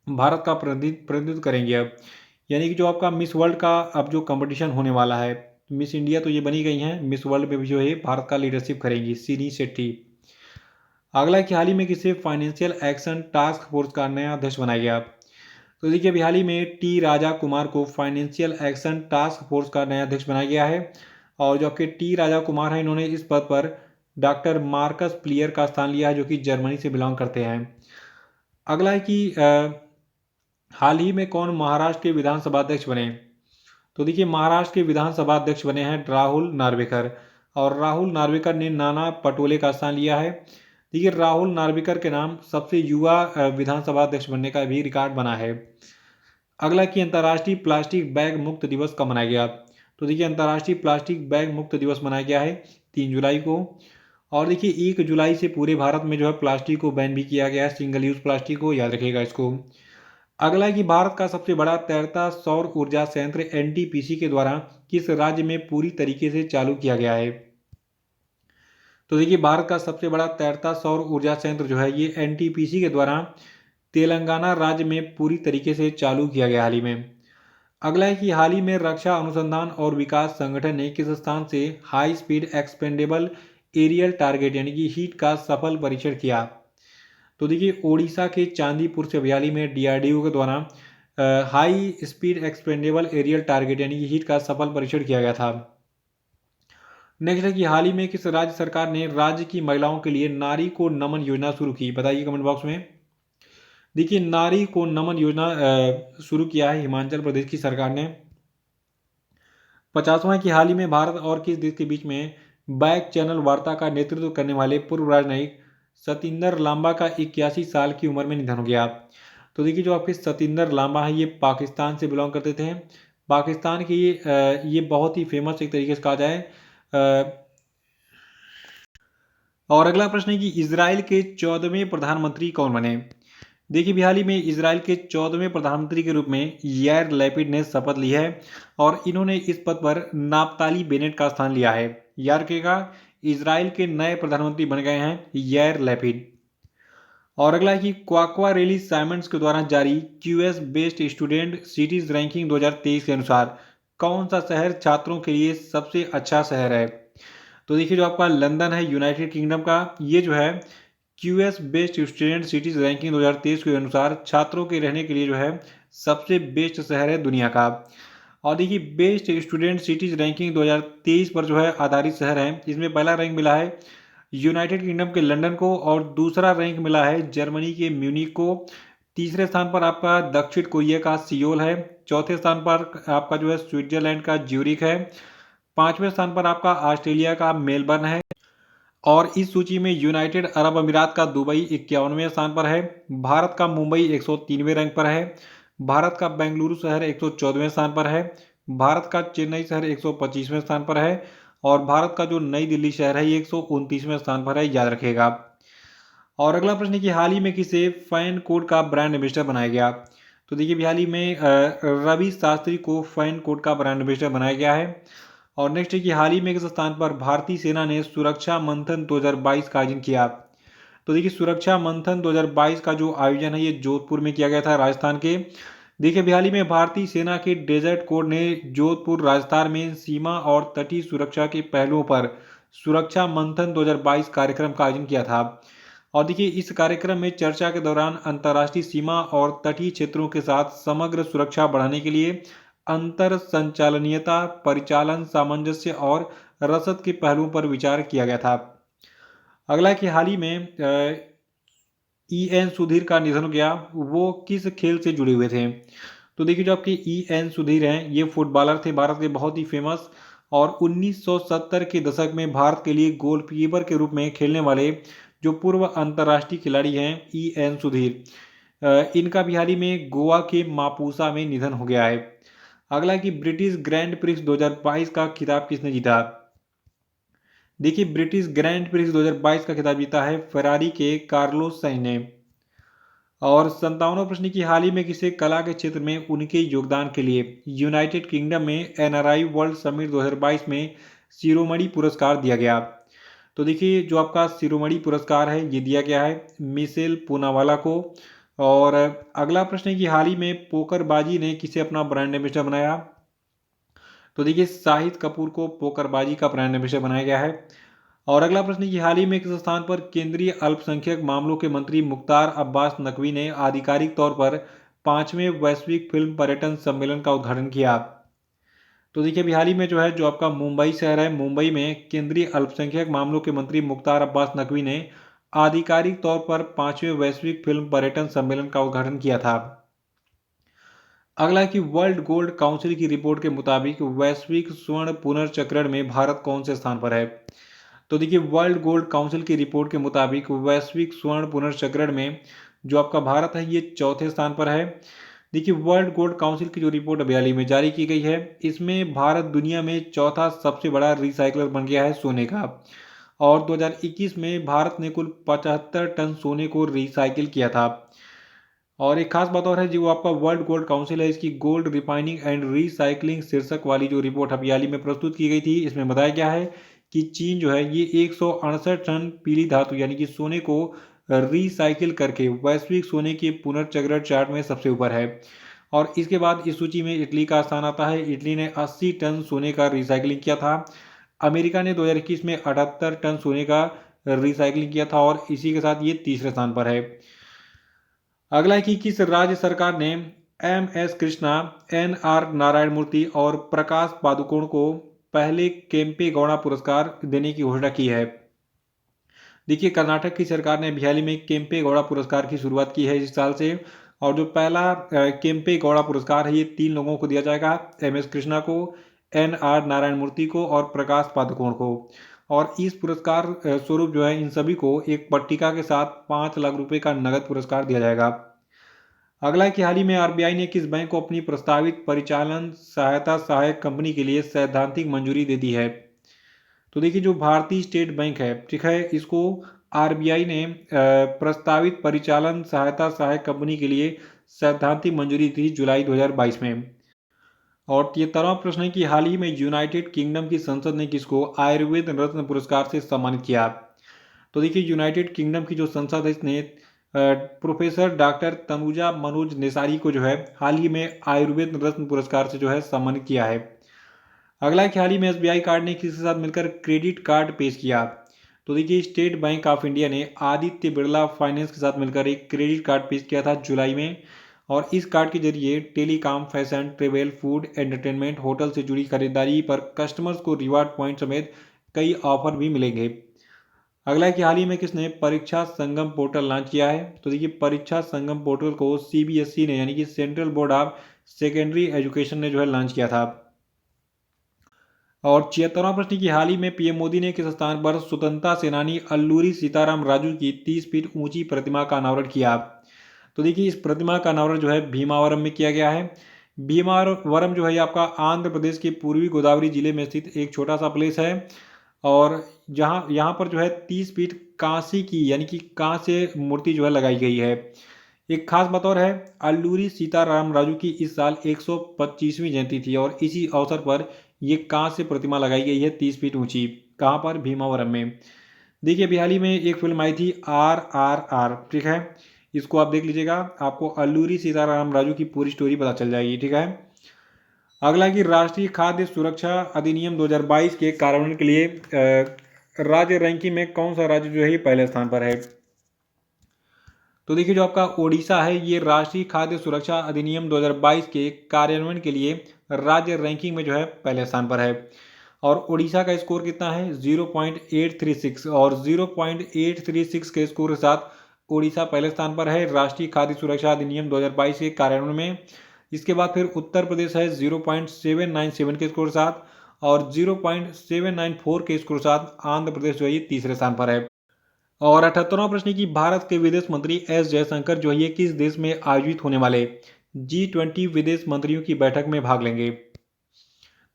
भारत का प्रतिनिधित्व करेंगे अब, यानी कि जो आपका मिस वर्ल्ड का अब जो कंपटीशन होने वाला है, मिस इंडिया तो ये बनी गई हैं, मिस वर्ल्ड में भी जो है भारत का लीडरशिप करेंगी सिनी शेट्टी। अगला कि हाल ही में किसे फाइनेंशियल एक्शन टास्क फोर्स का नया अध्यक्ष बनाया गया। तो देखिए अभी हाल ही में टी राजा कुमार को फाइनेंशियल एक्शन टास्क फोर्स का नया अध्यक्ष बनाया गया है और जो आपके टी राजा कुमार हैं इन्होंने इस पद पर डॉक्टर मार्कस प्लियर का स्थान लिया है जो कि जर्मनी से बिलोंग करते हैं। अगला है कि हाल ही में कौन महाराष्ट्र के विधानसभा अध्यक्ष बने। तो देखिए महाराष्ट्र के विधानसभा अध्यक्ष बने हैं राहुल नार्वेकर और राहुल नार्वेकर ने नाना पटोले का स्थान लिया है। देखिए राहुल नार्वेकर के नाम सबसे युवा विधानसभा अध्यक्ष बनने का भी रिकॉर्ड बना है। अगला कि अंतर्राष्ट्रीय प्लास्टिक बैग मुक्त दिवस कब मनाया गया। तो देखिए अंतर्राष्ट्रीय प्लास्टिक बैग मुक्त दिवस मनाया गया है 3 जुलाई को। और देखिए 1 जुलाई से पूरे भारत में जो है प्लास्टिक को बैन भी किया गया है, सिंगल यूज प्लास्टिक को, याद रखिएगा इसको। अगला है कि भारत का सबसे बड़ा तैरता सौर ऊर्जा संयंत्र एनटीपीसी के द्वारा किस राज्य में पूरी तरीके से चालू किया गया है। तो देखिए भारत का सबसे बड़ा तैरता सौर ऊर्जा संयंत्र जो है ये एनटीपीसी के द्वारा तेलंगाना राज्य में पूरी तरीके से चालू किया गया हाल ही में। अगला है कि हाल ही में रक्षा अनुसंधान और विकास संगठन ने किस स्थान से high speed expendable aerial target यानी कि हीट का सफल परीक्षण किया। तो देखिए ओडिशा के चांदीपुर से बयाली में डीआरडीओ के द्वारा high speed expendable aerial target यानी कि हीट का सफल परीक्षण किया गया था। नेक्स्ट है कि हाल ही में किस राज्य सरकार ने राज्य की महिलाओं के लिए नारी को नमन योजना शुरू की, बताइए कमेंट बॉक्स में। देखिए नारी को नमन योजना शुरू किया है हिमाचल प्रदेश की सरकार ने। 50वां कि हाल ही में भारत और किस देश के बीच में बैक चैनल वार्ता का नेतृत्व करने वाले पूर्व राजनयिक सतिंदर लांबा का 81 साल की उम्र में निधन हो गया। तो देखिए जो आपके सतिंदर लांबा है ये पाकिस्तान से बिलोंग करते थे। पाकिस्तान के ये बहुत ही फेमस एक तरीके से कहा जाए। और अगला प्रश्न है कि इसराइल के 14वें प्रधानमंत्री कौन बने। देखिए हाल ही में इसराइल के 14वें प्रधानमंत्री के रूप में यार लैपिड ने शपथ ली है और इन्होंने इस पद पर नाप्ताली बेनेट का स्थान लिया है। याद रखिएगा इसराइल के नए प्रधानमंत्री बन गए हैं यार लैपिड। और अगला है कि क्वाकवा रेली साइमंड्स के द्वारा जारी QS based student cities ranking 2023 के अनुसार कौन सा शहर छात्रों के लिए सबसे अच्छा शहर है। तो देखिए जो आपका लंदन है यूनाइटेड किंगडम का, ये जो है QS best student cities ranking 2023 के अनुसार छात्रों के रहने के लिए जो है सबसे बेस्ट शहर है दुनिया का। और देखिए बेस्ट स्टूडेंट सिटीज रैंकिंग 2023 पर जो है आधारित शहर है, इसमें पहला रैंक मिला है यूनाइटेड किंगडम के लंदन को और दूसरा रैंक मिला है जर्मनी के म्यूनिक को। तीसरे स्थान पर आपका दक्षिण कोरिया का सियोल है। चौथे स्थान पर आपका जो है स्विट्जरलैंड का ज्यूरिक है। पांचवें स्थान पर आपका ऑस्ट्रेलिया का मेलबर्न है। और इस सूची में यूनाइटेड अरब अमीरात का दुबई 51वें स्थान पर है। भारत का मुंबई 103वें रैंक पर है। भारत का बेंगलुरु शहर 114वें स्थान पर है। भारत का चेन्नई शहर 125वें स्थान पर है। और भारत का जो नई दिल्ली शहर है ये 129वें स्थान पर है, याद रखिएगा। और अगला प्रश्न है कि हाल ही में किसे फैन कोड का ब्रांड एम्बेसडर बनाया गया। तो देखिए हाल ही में रवि शास्त्री को फैन कोड का ब्रांड एम्बेसडर बनाया गया है। और नेक्स्ट है कि हाल ही में किस स्थान पर भारतीय सेना ने सुरक्षा मंथन 2022 का आयोजन किया। तो देखिए सुरक्षा मंथन 2022 का जो आयोजन है ये जोधपुर में किया गया था राजस्थान के। देखिए हाल ही में भारतीय सेना के डेजर्ट कोर ने जोधपुर राजस्थान में सीमा और तटीय सुरक्षा के पहलुओं पर सुरक्षा मंथन 2022 कार्यक्रम का आयोजन किया था। और देखिए इस कार्यक्रम में चर्चा के दौरान अंतर्राष्ट्रीय सीमा और तटीय क्षेत्रों के साथ समग्र सुरक्षा बढ़ाने के लिए अंतर संचालनीयता, परिचालन सामंजस्य और रसद के पहलुओं पर विचार किया गया था। अगला कि हाल ही में ई एन सुधीर का निधन हो गया, वो किस खेल से जुड़े हुए थे। तो देखिए जो आपके ई एन सुधीर हैं ये फुटबॉलर थे भारत के बहुत ही फेमस। और 1970 के दशक में भारत के लिए गोलकीपर के रूप में खेलने वाले जो पूर्व अंतर्राष्ट्रीय खिलाड़ी हैं ई एन सुधीर, इनका भी हाल ही में गोवा के मापुसा में निधन हो गया है। अगला कि ब्रिटिश ग्रैंड प्रिक्स 2022 का खिताब किसने जीता। देखिए ब्रिटिश ग्रैंड प्रिक्स 2022 का खिताब जीता है फरारी के कार्लोस साइंज ने। और 57वां प्रश्न की हाल ही में किसे कला के क्षेत्र में उनके योगदान के लिए यूनाइटेड किंगडम में एनआरआई वर्ल्ड समिट 2022 में शिरोमणि पुरस्कार दिया गया। तो देखिए जो आपका शिरोमणि पुरस्कार है ये दिया गया है मिशेल पूनावाला को। और अगला प्रश्न है कि हाल ही में पोकरबाजी ने किसे अपना ब्रांड एम्बेसडर बनाया। तो देखिए शाहिद कपूर को पोकरबाजी का ब्रांड एम्बेसडर बनाया गया है। और अगला प्रश्न है कि हाल ही में किस स्थान पर केंद्रीय अल्पसंख्यक मामलों के मंत्री मुख्तार अब्बास नकवी ने आधिकारिक तौर पर 5वें वैश्विक फिल्म पर्यटन सम्मेलन का उद्घाटन किया। तो देखिए अभी हाल ही में जो है जो आपका मुंबई शहर है, मुंबई में केंद्रीय अल्पसंख्यक मामलों के मंत्री मुख्तार अब्बास नकवी ने आधिकारिक तौर पर 5वें वैश्विक फिल्म पर्यटन सम्मेलन का उद्घाटन किया था। अगला कि वर्ल्ड गोल्ड काउंसिल की रिपोर्ट के मुताबिक वैश्विक स्वर्ण पुनर्चक्रण में भारत कौन से स्थान पर है। तो देखिए वर्ल्ड गोल्ड काउंसिल की रिपोर्ट के मुताबिक वैश्विक स्वर्ण पुनर्चक्रण में जो आपका भारत है ये चौथे स्थान पर है। देखिए वर्ल्ड गोल्ड काउंसिल की जो रिपोर्ट अभी हाल ही में जारी की गई है, इसमें भारत दुनिया में चौथा सबसे बड़ा रिसाइकलर बन गया है सोने का। और 2021 में भारत ने कुल 75 टन सोने को रिसाइकिल किया था। और एक खास बात और है, जो आपका वर्ल्ड गोल्ड काउंसिल है, इसकी गोल्ड रिफाइनिंग एंड रिसाइकलिंग शीर्षक वाली जो रिपोर्ट अभी हाल ही में प्रस्तुत की गई थी, इसमें बताया गया है कि चीन जो है ये 168 टन पीली धातु यानी कि सोने को रिसाइकिल करके वैश्विक सोने के पुनर्चक्रण चार्ट में सबसे ऊपर है। और इसके बाद इस सूची में इटली का स्थान आता है। इटली ने 80 टन सोने का रिसाइकलिंग किया था। अमेरिका ने 2021 में 78 टन सोने का रिसाइकलिंग किया था और इसी के साथ ये तीसरे स्थान पर है। अगला है कि किस राज्य सरकार ने एम.एस. कृष्णा, एन.आर. नारायण मूर्ति और प्रकाश पादुकोण को पहले केम्पे गौड़ा पुरस्कार देने की घोषणा की है। देखिए कर्नाटक की सरकार ने हाल ही में केम्पे गौड़ा पुरस्कार की शुरुआत की है इस साल से। और जो पहला केम्पे गौड़ा पुरस्कार है, ये 3 लोगों को दिया जाएगा, एम.एस. कृष्णा को, एन.आर. नारायण मूर्ति को और प्रकाश पादुकोण को। और इस पुरस्कार स्वरूप जो है इन सभी को एक पट्टिका के साथ 5 लाख रुपए का नगद पुरस्कार दिया जाएगा। अगला है कि हाल ही में आरबीआई ने किस बैंक को अपनी प्रस्तावित परिचालन सहायता सहायक कंपनी के लिए सैद्धांतिक मंजूरी दे दी है। तो देखिए जो भारतीय स्टेट बैंक है, ठीक है, इसको आरबीआई ने प्रस्तावित परिचालन सहायता सहायक कंपनी के लिए सैद्धांतिक मंजूरी दी जुलाई 2022 में। और ये तरह प्रश्न है कि हाल ही में यूनाइटेड किंगडम की संसद ने किसको आयुर्वेद रत्न पुरस्कार से सम्मानित किया। तो देखिए यूनाइटेड किंगडम की जो संसद है, इसने प्रोफेसर डॉक्टर तनुजा मनोज नेसारी को जो है हाल ही में आयुर्वेद रत्न पुरस्कार से जो है सम्मानित किया है। अगला है हाल ही में एसबीआई कार्ड ने किसके साथ मिलकर क्रेडिट कार्ड पेश किया। तो देखिए स्टेट बैंक ऑफ इंडिया ने आदित्य बिरला फाइनेंस के साथ मिलकर एक क्रेडिट कार्ड पेश किया था जुलाई में। और इस कार्ड के जरिए telecom, fashion, travel, food, entertainment, hotel से जुड़ी खरीदारी पर कस्टमर्स को रिवार्ड पॉइंट समेत कई ऑफर भी मिलेंगे। अगला है कि हाल ही में किसने परीक्षा संगम पोर्टल लॉन्च किया है। तो देखिए परीक्षा संगम पोर्टल को सीबीएसई ने यानी कि central board of secondary education ने जो है लॉन्च किया था। और 76वां प्रश्न की हाल ही में पीएम मोदी ने किस स्थान पर स्वतंत्रता सेनानी अल्लूरी सीताराम राजू की 30 फीट ऊंची प्रतिमा का अनावरण किया। तो देखिए इस प्रतिमा का अनावरण जो है भीमावरम में किया गया है। भीमावरम जो है आपका आंध्र प्रदेश के पूर्वी गोदावरी जिले में स्थित एक छोटा सा प्लेस है। और जहाँ यहाँ पर जो है 30 फीट कांसे की यानी कि कांसे मूर्ति जो है लगाई गई है। एक खास बात और है, अल्लूरी सीताराम राजू की इस साल 125वीं जयंती थी और इसी अवसर पर ये कांस्य प्रतिमा लगाई गई है 30 फीट ऊंची। कहाँ पर? भीमावरम में। देखिए अभी हाल ही में एक फिल्म आई थी RRR, ठीक है, इसको आप देख लीजिएगा, आपको अल्लूरी सीताराम राजू की पूरी स्टोरी पता चल जाएगी, ठीक है। अगला कि राष्ट्रीय खाद्य सुरक्षा अधिनियम 2022 के कार्यान्वयन के लिए राज्य रैंकिंग में कौन सा राज्य जो है ये पहले स्थान पर है। तो देखिए जो आपका ओडिशा है, ये राष्ट्रीय खाद्य सुरक्षा अधिनियम 2022 के कार्यान्वयन के लिए राज्य रैंकिंग में जो है पहले स्थान पर है। और ओडिशा का स्कोर कितना है? 0.836। और 0.836 के स्कोर के साथ ओडिशा पहले स्थान पर है राष्ट्रीय खाद्य सुरक्षा अधिनियम 2022 के कार्यान्वयन में। इसके बाद फिर उत्तर प्रदेश है 0.797 के स्कोर के साथ। और 0.794 के स्कोर के साथ आंध्र प्रदेश जो है ये तीसरे स्थान पर है। और 78वां प्रश्न की भारत के विदेश मंत्री एस जयशंकर जो है ये किस देश में आयोजित होने वाले G20 विदेश मंत्रियों की बैठक में भाग लेंगे।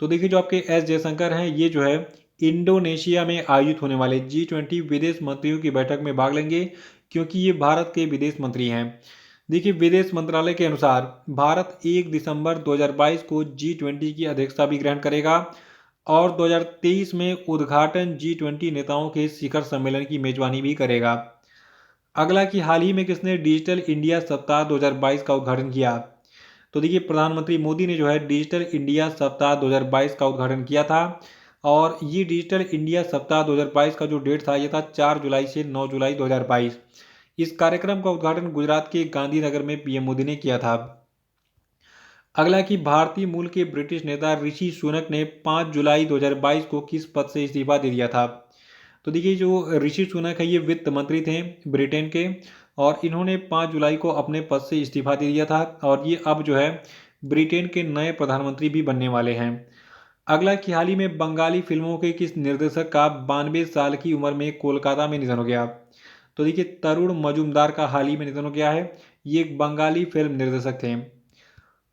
तो देखिए जो आपके एस जयशंकर हैं, ये जो है इंडोनेशिया में आयोजित होने वाले G20 विदेश मंत्रियों की बैठक में भाग लेंगे, क्योंकि ये भारत के विदेश मंत्री हैं। देखिए विदेश मंत्रालय के अनुसार भारत 1 दिसंबर 2022 को G20 की अध्यक्षता भी ग्रहण करेगा और 2023 में उद्घाटन G20 नेताओं के शिखर सम्मेलन की मेजबानी भी करेगा। अगला कि हाल ही में किसने डिजिटल इंडिया सप्ताह 2022 का उद्घाटन किया। तो देखिए प्रधानमंत्री मोदी ने जो है डिजिटल इंडिया सप्ताह 2022 का उद्घाटन किया था। और ये डिजिटल इंडिया सप्ताह 2022 का जो डेट था ये था 4 जुलाई से 9 जुलाई 2022। इस कार्यक्रम का उद्घाटन गुजरात के गांधीनगर में पीएम मोदी ने किया था। अगला कि भारतीय मूल के ब्रिटिश नेता ऋषि सुनक ने 5 जुलाई 2022 को किस पद से इस्तीफा दे दिया था। तो देखिए जो ऋषि सुनक है ये वित्त मंत्री थे ब्रिटेन के, और इन्होंने 5 जुलाई को अपने पद से इस्तीफा दे दिया था और ये अब जो है ब्रिटेन के नए प्रधानमंत्री भी बनने वाले हैं। अगला कि हाल ही में बंगाली फिल्मों के किस निर्देशक का 92 साल की उम्र में कोलकाता में निधन हो गया। तो देखिए तरुण मजूमदार का हाल ही में निधन हो गया है। ये एक बंगाली फिल्म निर्देशक थे।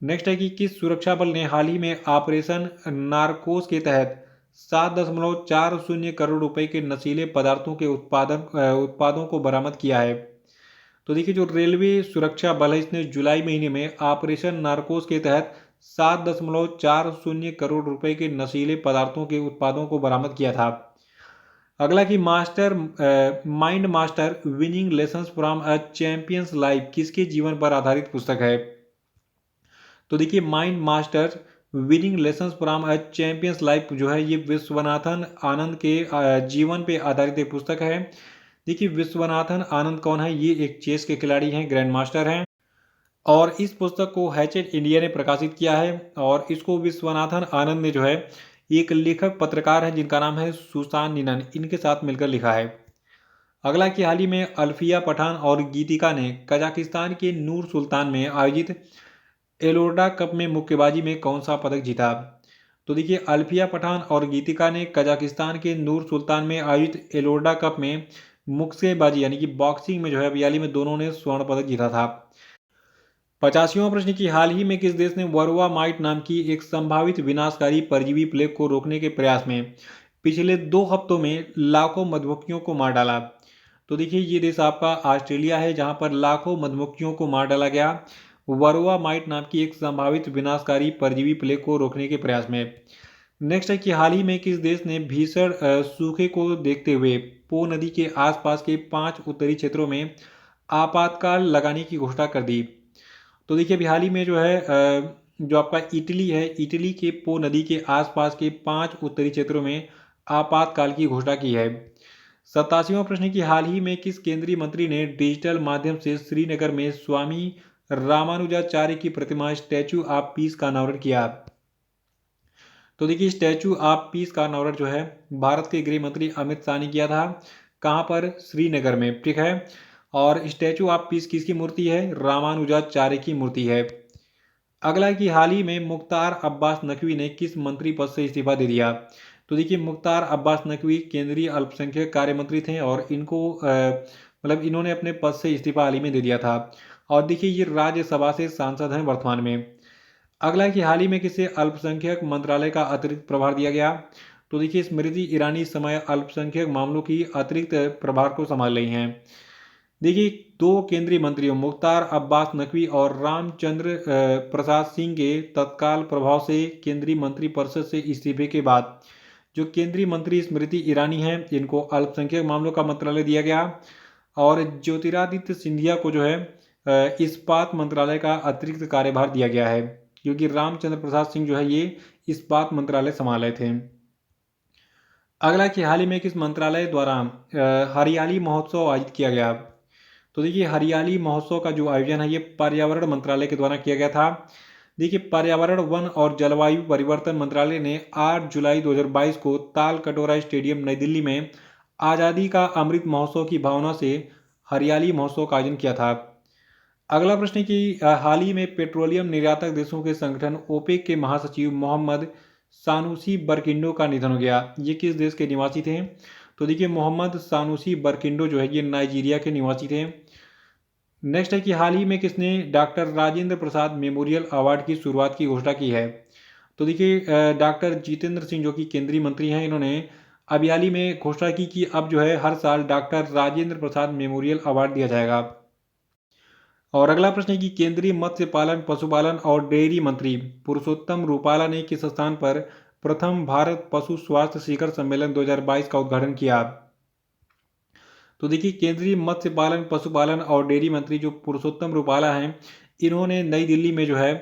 नेक्स्ट है कि किस सुरक्षा बल ने हाल ही में ऑपरेशन नारकोस के तहत 7.40 करोड़ रुपए के नशीले पदार्थों के उत्पादों को बरामद किया है। तो देखिए जो रेलवे सुरक्षा बल है इसने जुलाई महीने में ऑपरेशन नारकोस के तहत 7.40 करोड़ रुपए के नशीले पदार्थों के उत्पादों को बरामद किया था। अगला कि mind master winning lessons from a champions life किसके जीवन पर आधारित पुस्तक है। तो देखिए mind master winning lessons from a champions life जो है ये विश्वनाथन आनंद के जीवन पे आधारित एक पुस्तक है। देखिए विश्वनाथन आनंद कौन है, ये एक चेस के खिलाड़ी हैं, ग्रैंड मास्टर हैं और इस पुस्तक को हैचेट इंडिया ने प्रकाशित किया है और इसको विश्वनाथन आनंद ने जो है एक लेखक पत्रकार हैं जिनका नाम है सुसान निनन, इनके साथ मिलकर लिखा है। अगला कि हाल ही में अल्फिया पठान और गीतिका ने कजाकिस्तान के नूर सुल्तान में आयोजित एलोर्डा कप में मुक्केबाजी में कौन सा पदक जीता। तो देखिए अल्फिया पठान और गीतिका ने कजाकिस्तान के नूर सुल्तान में आयोजित एलोर्डा कप में मुक्केबाजी यानी कि बॉक्सिंग में जो है अभी में दोनों ने स्वर्ण पदक जीता था। 85वां प्रश्न की हाल ही में किस देश ने वर्वा माइट नाम की एक संभावित विनाशकारी परजीवी प्लेग को रोकने के प्रयास में पिछले 2 हफ्तों में लाखों मधुमक्खियों को मार डाला। तो देखिए ये देश आपका ऑस्ट्रेलिया है जहां पर लाखों मधुमक्खियों को मार डाला गया वर्वा माइट नाम की एक संभावित विनाशकारी परजीवी प्लेग को रोकने के प्रयास में। नेक्स्ट है कि हाल ही में किस देश ने भीषण सूखे को देखते हुए पो नदी के आसपास के 5 उत्तरी क्षेत्रों में आपातकाल लगाने की घोषणा कर दी। तो देखिए अभी हाल ही में जो है जो आपका इटली है, इटली के पो नदी के आसपास के 5 उत्तरी क्षेत्रों में आपातकाल की घोषणा की है। 87वां प्रश्न की हाल ही में किस केंद्रीय मंत्री ने डिजिटल माध्यम से श्रीनगर में स्वामी रामानुजाचार्य की प्रतिमा स्टैचू ऑफ पीस का अनावरण किया। तो देखिए स्टैचू ऑफ पीस का अनावरण जो है भारत के गृह मंत्री अमित शाह ने किया था। कहाँ पर, श्रीनगर में, ठीक है। और स्टैचू ऑफ पीस किसकी मूर्ति है, रामानुजाचार्य की मूर्ति है। अगला कि हाल ही में मुख्तार अब्बास नकवी ने किस मंत्री पद से इस्तीफा दे दिया। तो देखिए मुख्तार अब्बास नकवी केंद्रीय अल्पसंख्यक कार्य मंत्री थे और इनको मतलब इन्होंने अपने पद से इस्तीफा हाल ही में दे दिया था और देखिए ये राज्यसभा से सांसद हैं वर्तमान में। अगला कि हाल ही में किसे अल्पसंख्यक मंत्रालय का अतिरिक्त प्रभार दिया गया। तो देखिए स्मृति ईरानी इस समय अल्पसंख्यक मामलों की अतिरिक्त प्रभार को संभाल रही हैं। देखिए 2 केंद्रीय मंत्रियों मुख्तार अब्बास नकवी और रामचंद्र प्रसाद सिंह के तत्काल प्रभाव से केंद्रीय मंत्रिपरिषद से इस्तीफे के बाद जो केंद्रीय मंत्री स्मृति ईरानी हैं इनको अल्पसंख्यक मामलों का मंत्रालय दिया गया और ज्योतिरादित्य सिंधिया को जो है इस्पात मंत्रालय का अतिरिक्त कार्यभार दिया गया है क्योंकि रामचंद्र प्रसाद सिंह जो है ये इस्पात मंत्रालय संभाल रहे थे। अगला कि हाल ही में किस मंत्रालय द्वारा हरियाली महोत्सव आयोजित किया गया। तो देखिए हरियाली महोत्सव का जो आयोजन है ये पर्यावरण मंत्रालय के द्वारा किया गया था। देखिए पर्यावरण, वन और जलवायु परिवर्तन मंत्रालय ने 8 जुलाई 2022 को ताल कटोरा स्टेडियम नई दिल्ली में आज़ादी का अमृत महोत्सव की भावना से हरियाली महोत्सव का आयोजन किया था। अगला प्रश्न है कि हाल ही में पेट्रोलियम निर्यातक देशों के संगठन ओपेक के महासचिव मोहम्मद सानुसी बरकिंडो का निधन हो गया। ये किस देश के निवासी थे। तो देखिए मोहम्मद सानुसी बरकिंडो जो है ये नाइजीरिया के निवासी थे। नेक्स्ट है कि हाल ही में किसने doctor Rajendra Prasad memorial award की शुरुआत की घोषणा की है। तो देखिए डॉक्टर जितेंद्र सिंह जो कि केंद्रीय मंत्री हैं इन्होंने अभी हाल ही में घोषणा की कि अब जो है हर साल doctor Rajendra Prasad memorial award दिया जाएगा। और अगला प्रश्न है कि केंद्रीय मत्स्य पालन, पशुपालन और डेयरी मंत्री पुरुषोत्तम रूपाला ने किस स्थान पर प्रथम भारत पशु स्वास्थ्य शिखर सम्मेलन 2022 का उद्घाटन किया। तो देखिए केंद्रीय मत्स्य पालन, पशुपालन और डेयरी मंत्री जो पुरुषोत्तम रूपाला हैं इन्होंने नई दिल्ली में जो है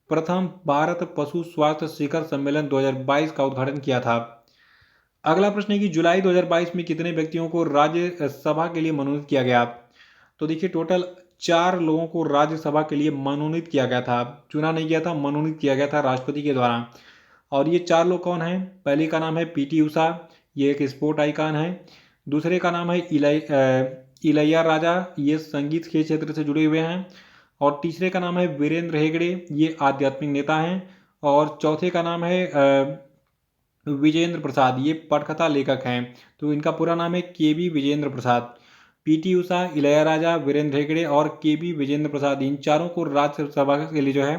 प्रथम भारत पशु स्वास्थ्य शिखर सम्मेलन 2022 का उद्घाटन किया था। अगला प्रश्न है कि जुलाई 2022 में कितने व्यक्तियों को राज्यसभा के लिए मनोनीत किया गया। तो देखिए टोटल 4 लोगों को राज्यसभा के लिए मनोनीत किया गया था, चुना नहीं गया था, मनोनीत किया गया था राष्ट्रपति के द्वारा। और ये 4 लोग कौन हैं। पहले का नाम है पीटी उषा, ये एक स्पोर्ट आइकन है। दूसरे का नाम है इलैया राजा, ये संगीत के क्षेत्र से जुड़े हुए हैं। और तीसरे का नाम है वीरेंद्र हेगड़े, ये आध्यात्मिक नेता हैं। और चौथे का नाम है विजेंद्र प्रसाद, ये पटकथा लेखक हैं। तो इनका पूरा नाम है के बी विजेंद्र प्रसाद। पीटी उषा, इलैयाराजा, वीरेंद्र हेगड़े और के बी विजेंद्र प्रसाद, इन चारों को राज्यसभा के लिए जो है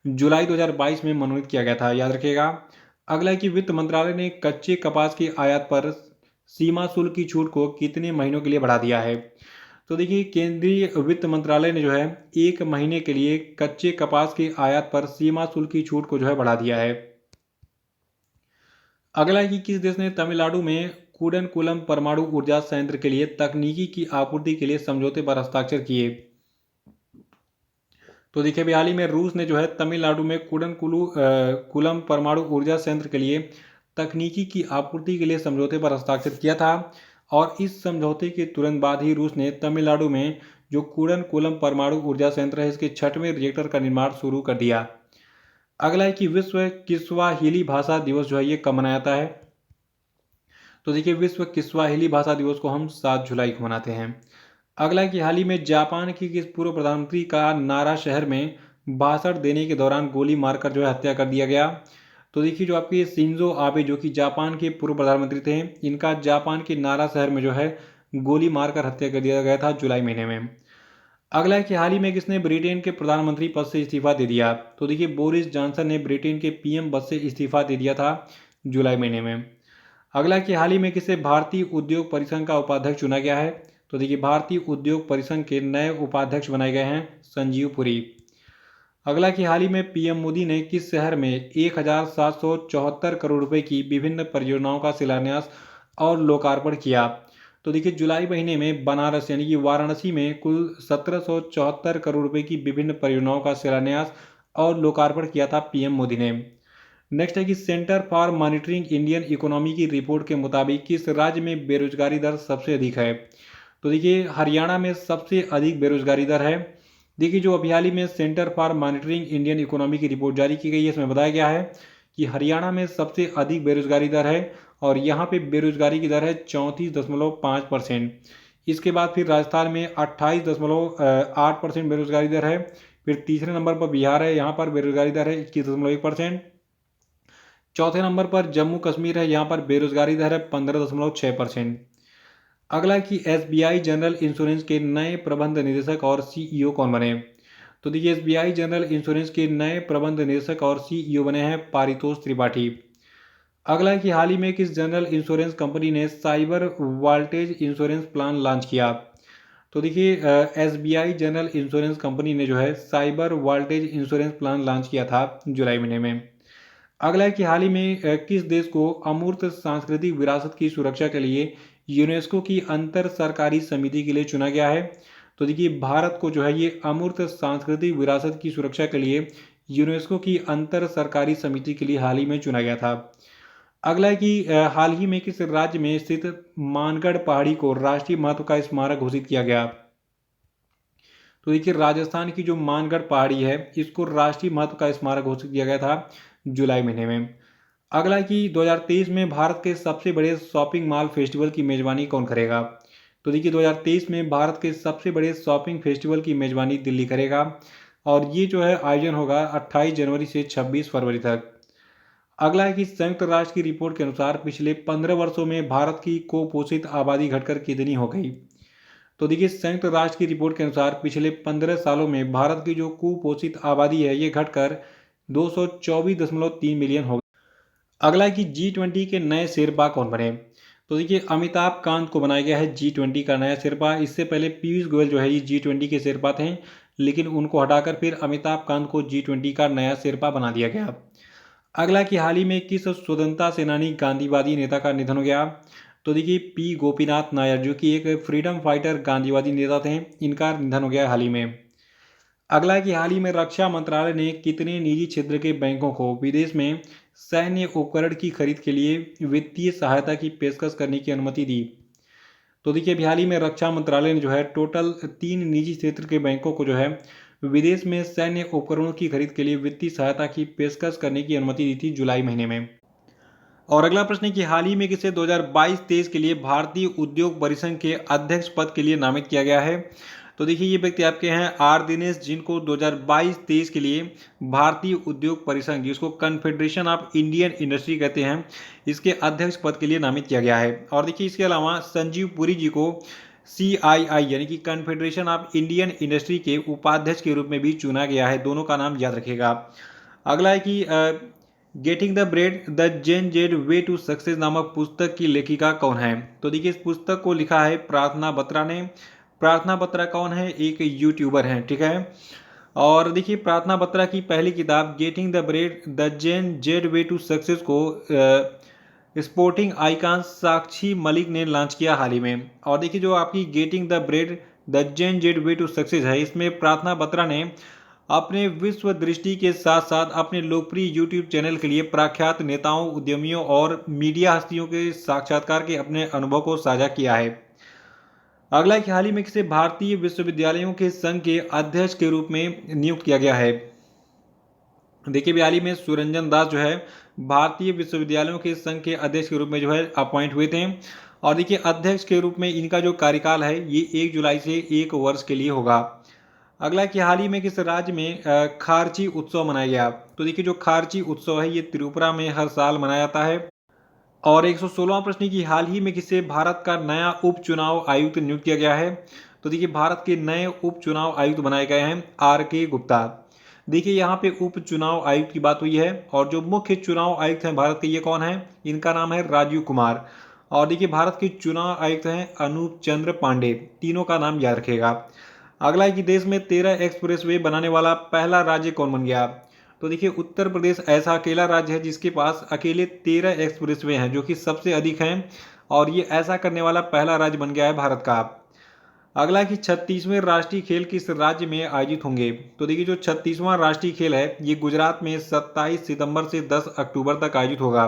जुलाई 2022 में मनोनीत किया गया था, याद रखिएगा। अगला है कि वित्त मंत्रालय ने कच्चे कपास की आयात पर सीमा शुल्क की छूट को कितने महीनों के लिए बढ़ा दिया है? तो देखिए, केंद्रीय वित्त मंत्रालय ने जो है 1 महीने के लिए कच्चे कपास की आयात पर सीमा शुल्क की छूट को जो है बढ़ा दिया है। अगला है कि किस देश ने तमिलनाडु में कूडनकुलम परमाणु ऊर्जा संयंत्र के लिए तकनीकी की आपूर्ति के लिए समझौते पर हस्ताक्षर किए? तो देखिए, अभी हाल ही में रूस ने जो है तमिलनाडु में कुलम परमाणु ऊर्जा संयंत्र के लिए तकनीकी की आपूर्ति के लिए समझौते पर हस्ताक्षर किया था। और इस समझौते के तुरंत बाद ही रूस ने तमिलनाडु में जो कुडनकुलम परमाणु ऊर्जा संयंत्र है, इसके 6वें रिएक्टर का निर्माण शुरू कर दिया। अगला है कि विश्व किस्वाहिली भाषा दिवस जो है ये कब मनाया जाता है? तो देखिए, विश्व किस्वाहिली भाषा दिवस को हम 7 जुलाई को मनाते हैं। अगला है कि हाल ही में जापान की किस पूर्व प्रधानमंत्री का नारा शहर में भाषण देने के दौरान गोली मारकर जो है हत्या कर दिया गया? तो देखिए, जो आपके शिंजो आबे जो कि जापान के पूर्व प्रधानमंत्री थे, इनका जापान के नारा शहर में जो है गोली मारकर हत्या कर दिया गया था जुलाई महीने में। अगला है कि हाल ही में किसने ब्रिटेन के प्रधानमंत्री पद से इस्तीफा दे दिया? तो देखिए, बोरिस जॉनसन ने ब्रिटेन के पीएम पद से इस्तीफा दे दिया था जुलाई महीने में। अगला है कि हाल ही में किसे भारतीय उद्योग परिसंघ का उपाध्यक्ष चुना गया है? तो देखिए, भारतीय उद्योग परिसंघ के नए उपाध्यक्ष बनाए गए हैं संजीव पुरी। अगला कि हाल ही में पीएम मोदी ने किस शहर में 1774 करोड़ रुपए की विभिन्न परियोजनाओं का शिलान्यास और लोकार्पण किया? तो देखिए, जुलाई महीने में बनारस यानी कि वाराणसी में कुल 1774 करोड़ रुपए की विभिन्न परियोजनाओं का शिलान्यास और लोकार्पण किया था पीएम मोदी ने। नेक्स्ट है कि centre for monitoring Indian economy की रिपोर्ट के मुताबिक किस राज्य में बेरोजगारी दर सबसे अधिक है? तो देखिए, हरियाणा में सबसे अधिक बेरोजगारी दर है। देखिए, जो अभी हाल ही में centre for monitoring Indian economy की रिपोर्ट जारी की गई है, इसमें बताया गया है कि हरियाणा में सबसे अधिक बेरोजगारी दर है और यहाँ पे बेरोजगारी की दर है 34.5%। इसके बाद फिर राजस्थान में 28.8% बेरोजगारी दर है। फिर तीसरे नंबर पर बिहार है, यहाँ पर बेरोजगारी दर है 21.1%। चौथे नंबर पर जम्मू कश्मीर है, यहाँ पर बेरोजगारी दर है 15.6%। अगला कि एसबीआई जनरल इंश्योरेंस के नए प्रबंध निदेशक और सीईओ कौन बने? तो देखिए, एसबीआई जनरल इंश्योरेंस के नए प्रबंध निदेशक और सीईओ बने हैं पारितोष त्रिपाठी। अगला कि हाल ही में किस जनरल इंश्योरेंस कंपनी ने cyber voltage insurance plan launch किया? तो देखिए, एसबीआई जनरल इंश्योरेंस कंपनी ने जो है cyber voltage insurance plan launch किया था जुलाई महीने में। अगला है कि हाल ही में किस देश को अमूर्त सांस्कृतिक विरासत की सुरक्षा के लिए यूनेस्को की अंतर सरकारी समिति के लिए चुना गया है? तो देखिए, भारत को जो है ये अमूर्त सांस्कृतिक विरासत की सुरक्षा के लिए यूनेस्को की अंतर सरकारी समिति के लिए हाल ही में चुना गया था। अगला है कि हाल ही में किस राज्य में स्थित मानगढ़ पहाड़ी को राष्ट्रीय महत्व का स्मारक घोषित किया गया? तो देखिए, राजस्थान की जो मानगढ़ पहाड़ी है, इसको राष्ट्रीय महत्व का स्मारक घोषित किया गया था जुलाई महीने में। अगला कि 2023 में भारत के सबसे बड़े शॉपिंग मॉल फेस्टिवल की मेजबानी कौन करेगा? तो देखिए, 2023 में भारत के सबसे बड़े शॉपिंग फेस्टिवल की मेजबानी दिल्ली करेगा और ये जो है आयोजन होगा 28 जनवरी से 26 फरवरी तक। अगला है कि संयुक्त राष्ट्र की रिपोर्ट के अनुसार पिछले 15 वर्षों में भारत की कुपोषित आबादी घटकर कितनी हो गई? तो देखिए, संयुक्त राष्ट्र की रिपोर्ट के अनुसार पिछले 15 सालों में भारत की जो कुपोषित आबादी है, ये घटकर 224.3 मिलियन हो। अगला है कि G20 के नए शेरपा कौन बने? तो देखिए, अमिताभ कांत को बनाया गया है G20 का नया शेरपा। इससे पहले पीयूष गोयल जो है ये G20 के शेरपा थे, लेकिन उनको हटाकर फिर अमिताभ कांत को G20 का नया शेरपा बना दिया गया। अगला कि हाल ही में किस स्वतंत्रता सेनानी गांधीवादी नेता का निधन हो गया? तो देखिए, पी गोपीनाथ नायर जो कि एक फ्रीडम फाइटर गांधीवादी नेता थे, इनका निधन हो गया हाल ही में। अगला है कि हाल ही में रक्षा मंत्रालय ने कितने निजी क्षेत्र के बैंकों को विदेश में सैन्य उपकरण की खरीद के लिए वित्तीय सहायता की पेशकश करने की अनुमति दी? तो देखिए, अभी हाल ही में रक्षा मंत्रालय ने जो है टोटल 3 निजी क्षेत्र के बैंकों को जो है विदेश में सैन्य उपकरणों की खरीद के लिए वित्तीय सहायता की पेशकश करने की अनुमति दी थी जुलाई महीने में। और अगला प्रश्न है कि हाल ही में किसे 2022-23 के लिए भारतीय उद्योग परिसंघ के अध्यक्ष पद के लिए नामित किया गया है? तो देखिए, ये व्यक्ति आपके हैं आर दिनेश, जिनको 2022-23 के लिए भारतीय उद्योग परिसंघ, जिसको कन्फेडरेशन ऑफ इंडियन इंडस्ट्री कहते हैं, इसके अध्यक्ष पद के लिए नामित किया गया है। और देखिए, इसके अलावा संजीव पुरी जी को CII यानी कि कन्फेडरेशन ऑफ इंडियन इंडस्ट्री के उपाध्यक्ष के रूप में भी चुना गया है। दोनों का नाम याद रखिएगा। अगला है कि getting the bread the Gen Z way to success नामक पुस्तक की लेखिका कौन है? तो देखिए इस पुस्तक को लिखा है प्रार्थना बत्रा ने। प्रार्थना बत्रा कौन है? एक यूट्यूबर हैं, ठीक है। और देखिए प्रार्थना बत्रा की पहली किताब getting the bread the Gen Z way to success को स्पोर्टिंग आइकॉन साक्षी मलिक ने लॉन्च किया हाल ही में। और देखिए जो आपकी getting the bread the Gen Z way to success है, इसमें प्रार्थना बत्रा ने अपने विश्व दृष्टि के साथ साथ अपने लोकप्रिय यूट्यूब चैनल के लिए प्रख्यात नेताओं, उद्यमियों और मीडिया हस्तियों के साक्षात्कार के अपने अनुभव को साझा किया है। अगला है कि हाल ही में किसे भारतीय विश्वविद्यालयों के संघ के अध्यक्ष के रूप में नियुक्त किया गया है? देखिए हाल ही में सुरंजन दास जो है भारतीय विश्वविद्यालयों के संघ के अध्यक्ष के रूप में जो है अपॉइंट हुए थे। और देखिए अध्यक्ष के रूप में इनका जो कार्यकाल है ये 1 जुलाई से 1 वर्ष के लिए होगा। अगला कि हाल ही में किस राज्य में खारची उत्सव मनाया गया? तो देखिए जो खारची उत्सव है ये त्रिपुरा में हर साल मनाया जाता है। और 116वां प्रश्न की हाल ही में किसे भारत का नया उपचुनाव आयुक्त नियुक्त किया गया है? तो देखिए भारत के नए उपचुनाव आयुक्त बनाए गए हैं RK गुप्ता। देखिए यहाँ पे उपचुनाव आयुक्त की बात हुई है और जो मुख्य चुनाव आयुक्त हैं भारत के ये कौन है? इनका नाम है राजीव कुमार। और देखिए भारत के चुनाव आयुक्त हैं अनूप चंद्र पांडे। तीनों का नाम याद रखेगा। अगला है कि देश में 13 एक्सप्रेसवे बनाने वाला पहला राज्य कौन बन गया? तो देखिए उत्तर प्रदेश ऐसा अकेला राज्य है जिसके पास अकेले 13 एक्सप्रेसवे हैं, जो कि सबसे अधिक हैं। और ये ऐसा करने वाला पहला राज्य बन गया है भारत का। अगला कि 36वें राष्ट्रीय खेल किस राज्य में आयोजित होंगे? तो देखिए जो 36वां राष्ट्रीय खेल है ये गुजरात में 27 सितंबर से 10 अक्टूबर तक आयोजित होगा।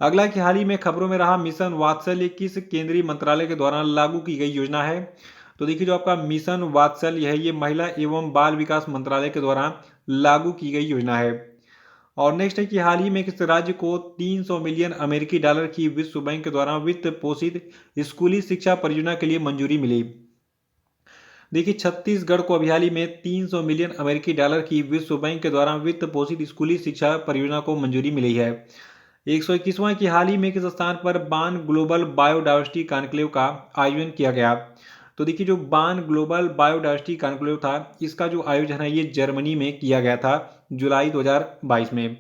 अगला कि हाल ही में खबरों में रहा मिशन वात्सल्य किस केंद्रीय मंत्रालय के द्वारा लागू की गई योजना है? तो देखिए जो आपका मिशन वात्सल्य है ये महिला एवं बाल विकास मंत्रालय के द्वारा लागू की गई योजना है। और नेक्स्ट है कि हाल ही में किस राज्य को 300 मिलियन अमेरिकी डॉलर की विश्व बैंक के द्वारा वित्त पोषित स्कूली शिक्षा परियोजना के लिए मंजूरी मिली? देखिए छत्तीसगढ़ को अभी हाल ही में 300 मिलियन अमेरिकी डॉलर की विश्व बैंक के द्वारा वित्त पोषित स्कूली शिक्षा परियोजना को मंजूरी मिली है। 121वां की हाल ही में किस स्थान पर बान ग्लोबल बायोडाइवर्सिटी कॉन्क्लेव का आयोजन किया गया? तो देखिए जो बान ग्लोबल बायोडाइवर्सिटी कॉन्क्लेव था इसका जो आयोजन है ये जर्मनी में किया गया था जुलाई 2022 में।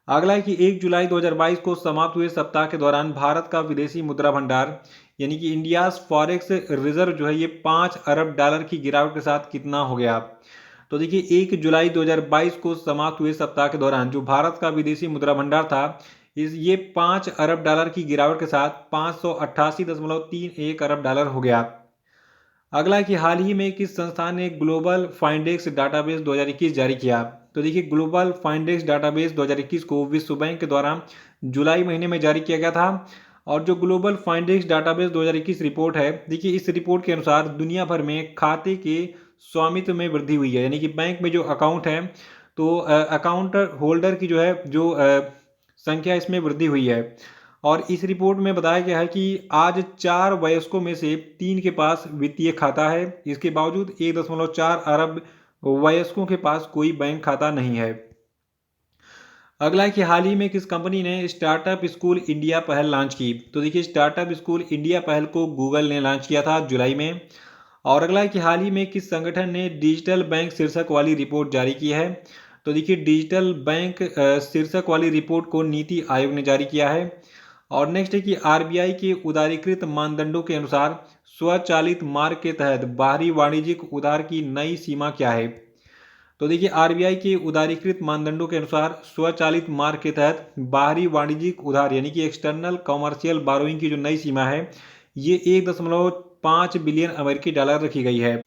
अगला है कि 1 जुलाई 2022 को समाप्त हुए सप्ताह के दौरान भारत का विदेशी मुद्रा भंडार यानी कि इंडियाज फॉरेक्स रिजर्व जो है ये 5 अरब डॉलर की गिरावट के साथ कितना हो गया? तो देखिए 1 जुलाई 2022 को समाप्त हुए सप्ताह के दौरान जो भारत का विदेशी मुद्रा भंडार था ये 5 अरब डॉलर की गिरावट के साथ 588.31 अरब डॉलर हो गया। अगला है कि हाल ही में किस संस्थान ने ग्लोबल फाइंडेक्स डाटाबेस 2021 जारी किया? तो देखिए ग्लोबल फाइंडेक्स डाटाबेस 2021 को विश्व बैंक के द्वारा जुलाई महीने में जारी किया गया था। और जो ग्लोबल फाइंडेक्स डाटाबेस 2021 रिपोर्ट है देखिए इस रिपोर्ट के अनुसार दुनिया भर में खाते के स्वामित्व में वृद्धि हुई है, यानी कि बैंक में जो अकाउंट है तो अकाउंट होल्डर की जो है जो संख्या इसमें वृद्धि हुई है। और इस रिपोर्ट में बताया गया है कि आज 4 वयस्कों में से 3 के पास वित्तीय खाता है। इसके बावजूद 1.4 अरब वयस्कों के पास कोई बैंक खाता नहीं है। अगला है कि हाल ही में किस कंपनी ने स्टार्टअप स्कूल इंडिया पहल लॉन्च की? तो देखिए स्टार्टअप स्कूल इंडिया पहल को गूगल ने लॉन्च किया था जुलाई में। और अगला है कि हाल ही में किस संगठन ने डिजिटल बैंक शीर्षक वाली रिपोर्ट जारी की है? तो देखिए डिजिटल बैंक शीर्षक वाली रिपोर्ट को नीति आयोग ने जारी किया है। और नेक्स्ट है कि RBI के उदारीकृत मानदंडों के अनुसार स्वचालित मार्ग के तहत बाहरी वाणिज्यिक उधार की नई सीमा क्या है? तो देखिए RBI के उदारीकृत मानदंडों के अनुसार स्वचालित मार्ग के तहत बाहरी वाणिज्यिक उधार यानी कि एक्सटर्नल कॉमर्शियल बारोइंग की जो नई सीमा है ये 1.5 बिलियन अमेरिकी डॉलर रखी गई है।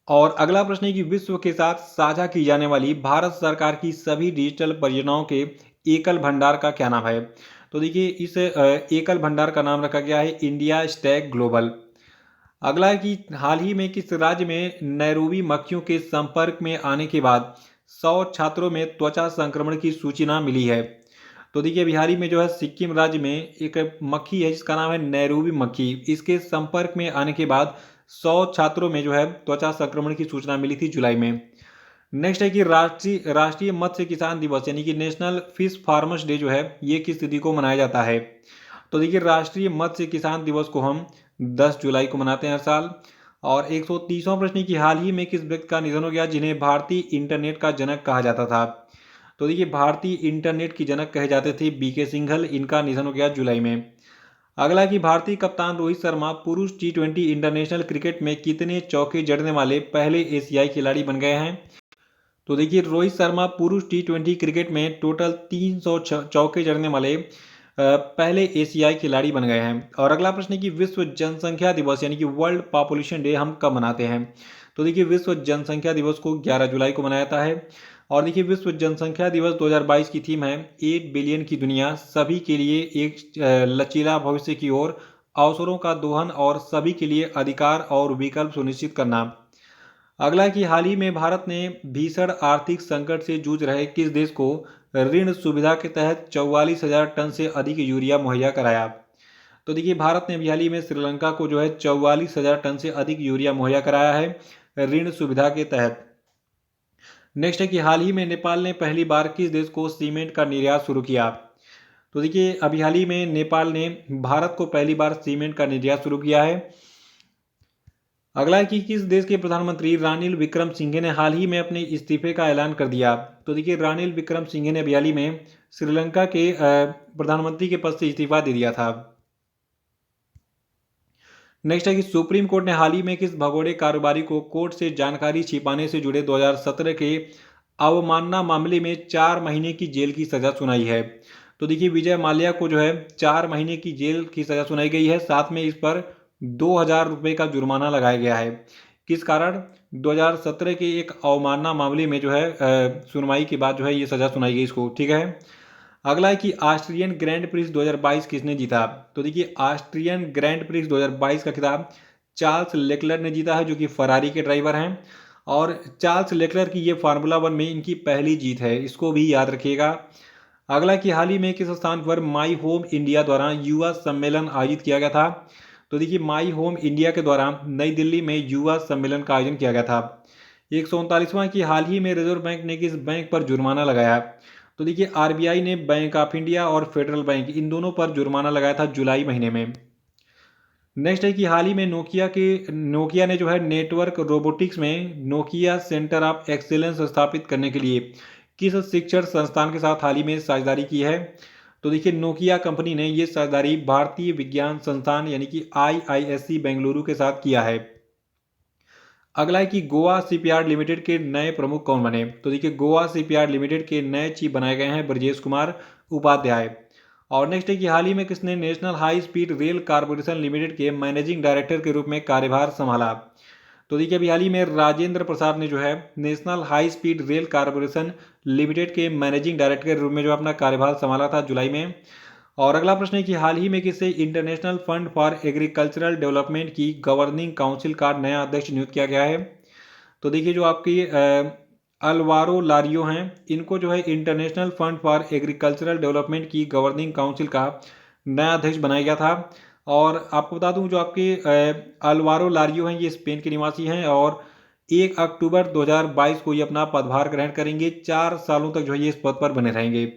और अगला प्रश्न है कि विश्व के साथ साझा की जाने वाली भारत सरकार की सभी डिजिटल परियोजनाओं के एकल भंडार का क्या नाम है? तो देखिए इस एकल भंडार का नाम रखा गया है इंडिया स्टैक ग्लोबल। अगला है कि हाल ही में किस राज्य में नैरोबी मक्खियों के संपर्क में आने के बाद 100 छात्रों में त्वचा संक्रमण की सूचना मिली है? तो देखिए बिहार में जो है सिक्किम राज्य में एक मक्खी है जिसका नाम है नैरोबी मक्खी। इसके संपर्क में आने के बाद 100 छात्रों में जो है त्वचा संक्रमण की सूचना मिली थी जुलाई में। नेक्स्ट है कि राष्ट्रीय मत्स्य किसान दिवस यानी कि नेशनल फिश फार्मर्स डे जो है ये किस तिथि को मनाया जाता है? तो देखिए राष्ट्रीय मत्स्य किसान दिवस को हम 10 जुलाई को मनाते हैं हर साल। और 130वां प्रश्न की हाल ही में किस व्यक्ति का निधन हो गया जिन्हें भारतीय इंटरनेट का जनक कहा जाता था? तो देखिए भारतीय इंटरनेट की जनक कहे जाते थे बीके सिंघल, इनका निधन हो गया जुलाई में। अगला कि भारतीय कप्तान रोहित शर्मा पुरुष टी20 इंटरनेशनल क्रिकेट में कितने चौके जड़ने वाले पहले एशियाई खिलाड़ी बन गए हैं। तो देखिए रोहित शर्मा पुरुष टी20 क्रिकेट में टोटल 300 चौके जड़ने वाले पहले एशियाई खिलाड़ी बन गए हैं। और अगला प्रश्न है कि विश्व जनसंख्या दिवस यानी कि वर्ल्ड पॉपुलेशन डे हम कब मनाते हैं। तो देखिए विश्व जनसंख्या दिवस को 11 जुलाई को मनाया जाता है। और देखिए विश्व जनसंख्या दिवस 2022 की थीम है 8 बिलियन की दुनिया, सभी के लिए एक लचीला भविष्य की ओर, अवसरों का दोहन और सभी के लिए अधिकार और विकल्प सुनिश्चित करना। अगला कि हाल ही में भारत ने भीषण आर्थिक संकट से जूझ रहे किस देश को ऋण सुविधा के तहत 44,000 टन से अधिक यूरिया मुहैया कराया। तो देखिए भारत ने अभी हाल ही में श्रीलंका को जो है 44,000 टन से अधिक यूरिया मुहैया कराया है ऋण सुविधा के तहत। नेक्स्ट है कि हाल ही में नेपाल ने पहली बार किस देश को सीमेंट का निर्यात शुरू किया। तो देखिए अभी हाल ही में नेपाल ने भारत को पहली बार सीमेंट का निर्यात शुरू किया है। अगला है कि किस देश के प्रधानमंत्री रानिल विक्रमसिंघे ने हाल ही में अपने इस्तीफे का ऐलान कर दिया। तो देखिए रानिल विक्रमसिंघे ने अभी हाल ही में श्रीलंका के प्रधानमंत्री के पद से इस्तीफा दे दिया था। नेक्स्ट है कि सुप्रीम कोर्ट ने हाल ही में किस भगोड़े कारोबारी को कोर्ट से जानकारी छिपाने से जुड़े 2017 के अवमानना मामले में 4 महीने की जेल की सजा सुनाई है। तो देखिए विजय माल्या को जो है 4 महीने की जेल की सजा सुनाई गई है, साथ में इस पर 2,000 रुपये का जुर्माना लगाया गया है। किस कारण 2017 के एक अवमानना मामले में जो है सुनवाई के बाद जो है ये सजा सुनाई गई इसको, ठीक है। अगला है कि ऑस्ट्रियन ग्रैंड प्रिक्स 2022 किसने जीता। तो देखिए ऑस्ट्रियन ग्रैंड प्रिक्स 2022 का खिताब चार्ल्स लेक्लर ने जीता है, जो कि फरारी के ड्राइवर हैं। और चार्ल्स लेक्लर की ये फार्मूला 1 में इनकी पहली जीत है, इसको भी याद रखिएगा। अगला कि हाल ही में किस स्थान पर माई होम इंडिया द्वारा युवा सम्मेलन आयोजित किया गया था। तो देखिए माई होम इंडिया के द्वारा नई दिल्ली में युवा सम्मेलन का आयोजन किया गया था। 139वां कि हाल ही में रिजर्व बैंक ने किस बैंक पर जुर्माना लगाया। तो देखिए आरबीआई ने बैंक ऑफ इंडिया और फेडरल बैंक इन दोनों पर जुर्माना लगाया था जुलाई महीने में। नेक्स्ट है कि हाल ही में नोकिया ने जो है नेटवर्क रोबोटिक्स में नोकिया सेंटर ऑफ एक्सीलेंस स्थापित करने के लिए किस शिक्षण संस्थान के साथ हाल ही में साझेदारी की है। तो देखिए नोकिया कंपनी ने ये साझेदारी भारतीय विज्ञान संस्थान यानी कि आईआईएससी बेंगलुरु के साथ किया है। अगला है कि गोवा शिपयार्ड लिमिटेड के नए प्रमुख कौन बने। तो देखिए गोवा शिपयार्ड लिमिटेड के नए चीफ बनाए गए हैं ब्रजेश कुमार उपाध्याय। और नेक्स्ट है कि हाल ही में किसने national high speed rail corporation limited के मैनेजिंग डायरेक्टर के रूप में कार्यभार संभाला। तो देखिए अभी हाल ही में राजेंद्र प्रसाद ने जो है national high speed rail corporation limited के मैनेजिंग डायरेक्टर के रूप में जो अपना कार्यभार संभाला था जुलाई में। और अगला प्रश्न है कि हाल ही में किसे international fund for agricultural development की गवर्निंग काउंसिल का नया अध्यक्ष नियुक्त किया गया है। तो देखिए जो आपकी अल्वारो लारियो हैं, इनको जो है international fund for agricultural development की गवर्निंग काउंसिल का नया अध्यक्ष बनाया गया था। और आपको बता दूं जो आपके अल्वारो लारियो हैं ये स्पेन के निवासी हैं और 1 अक्टूबर 2022 को ये अपना पदभार ग्रहण करेंगे। 4 सालों तक जो है ये इस पद पर बने रहेंगे।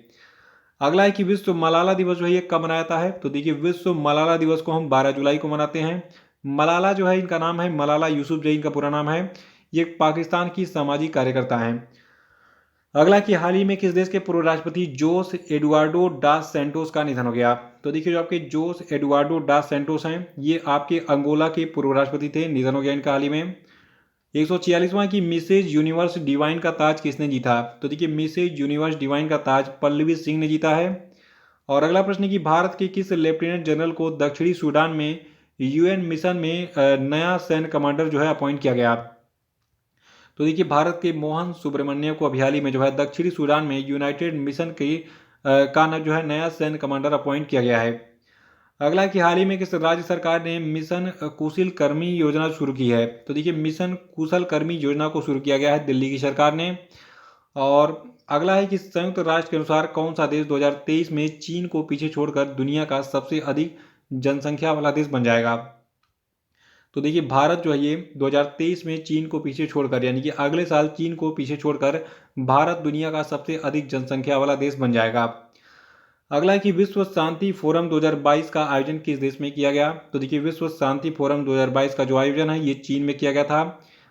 अगला है कि विश्व मलाला दिवस जो है ये कब मनाया जाता है। तो देखिए विश्व मलाला दिवस को हम 12 जुलाई को मनाते हैं। मलाला जो है इनका नाम है मलाला यूसुफजई, इनका पूरा नाम है। ये पाकिस्तान की सामाजिक कार्यकर्ता हैं। अगला कि हाल ही में किस देश के पूर्व राष्ट्रपति जोस एडुआर्डो डास सैंटोस का निधन हो गया। तो देखिए जो आपके जोस एडुआर्डो डास सैंटोस हैं ये आपके अंगोला के पूर्व राष्ट्रपति थे, निधन हो गया इनका हाल ही में। 146वां की मिसेज यूनिवर्स डिवाइन का ताज किसने जीता। तो देखिए मिसेज यूनिवर्स डिवाइन का ताज पल्लवी सिंह ने जीता है। और अगला प्रश्न कि भारत के किस लेफ्टिनेंट जनरल को दक्षिणी सूडान में यूएन मिशन में नया सैन्य कमांडर जो है अपॉइंट किया गया। तो देखिए भारत के मोहन सुब्रमण्यम को अभी हाल ही में जो है दक्षिणी सूडान में यूनाइटेड मिशन के का जो है नया सैन्य कमांडर अपॉइंट किया गया है। अगला कि हाल ही में किस राज्य सरकार ने मिशन कुशल कर्मी योजना शुरू की है। तो देखिए मिशन कुशल कर्मी योजना को शुरू किया गया है दिल्ली की सरकार ने। और अगला है कि संयुक्त राष्ट्र के अनुसार कौन सा देश 2023 में चीन को पीछे छोड़कर दुनिया का सबसे अधिक जनसंख्या वाला देश बन जाएगा। तो देखिए भारत जो है ये 2023 में चीन को पीछे छोड़कर यानी कि अगले साल चीन को पीछे छोड़कर भारत दुनिया का सबसे अधिक जनसंख्या वाला देश बन जाएगा। अगला है कि विश्व शांति फोरम 2022 का आयोजन किस देश में किया गया। तो देखिए विश्व शांति फोरम 2022 का जो आयोजन है ये चीन में किया गया था।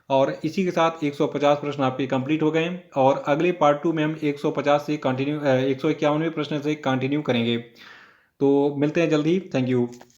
और इसी के साथ 150 प्रश्न आपके कंप्लीट हो गए और अगले पार्ट 2 में हम 150 से कंटिन्यू 151वें प्रश्न से कंटिन्यू करेंगे। तो मिलते हैं जल्दी। Thank you.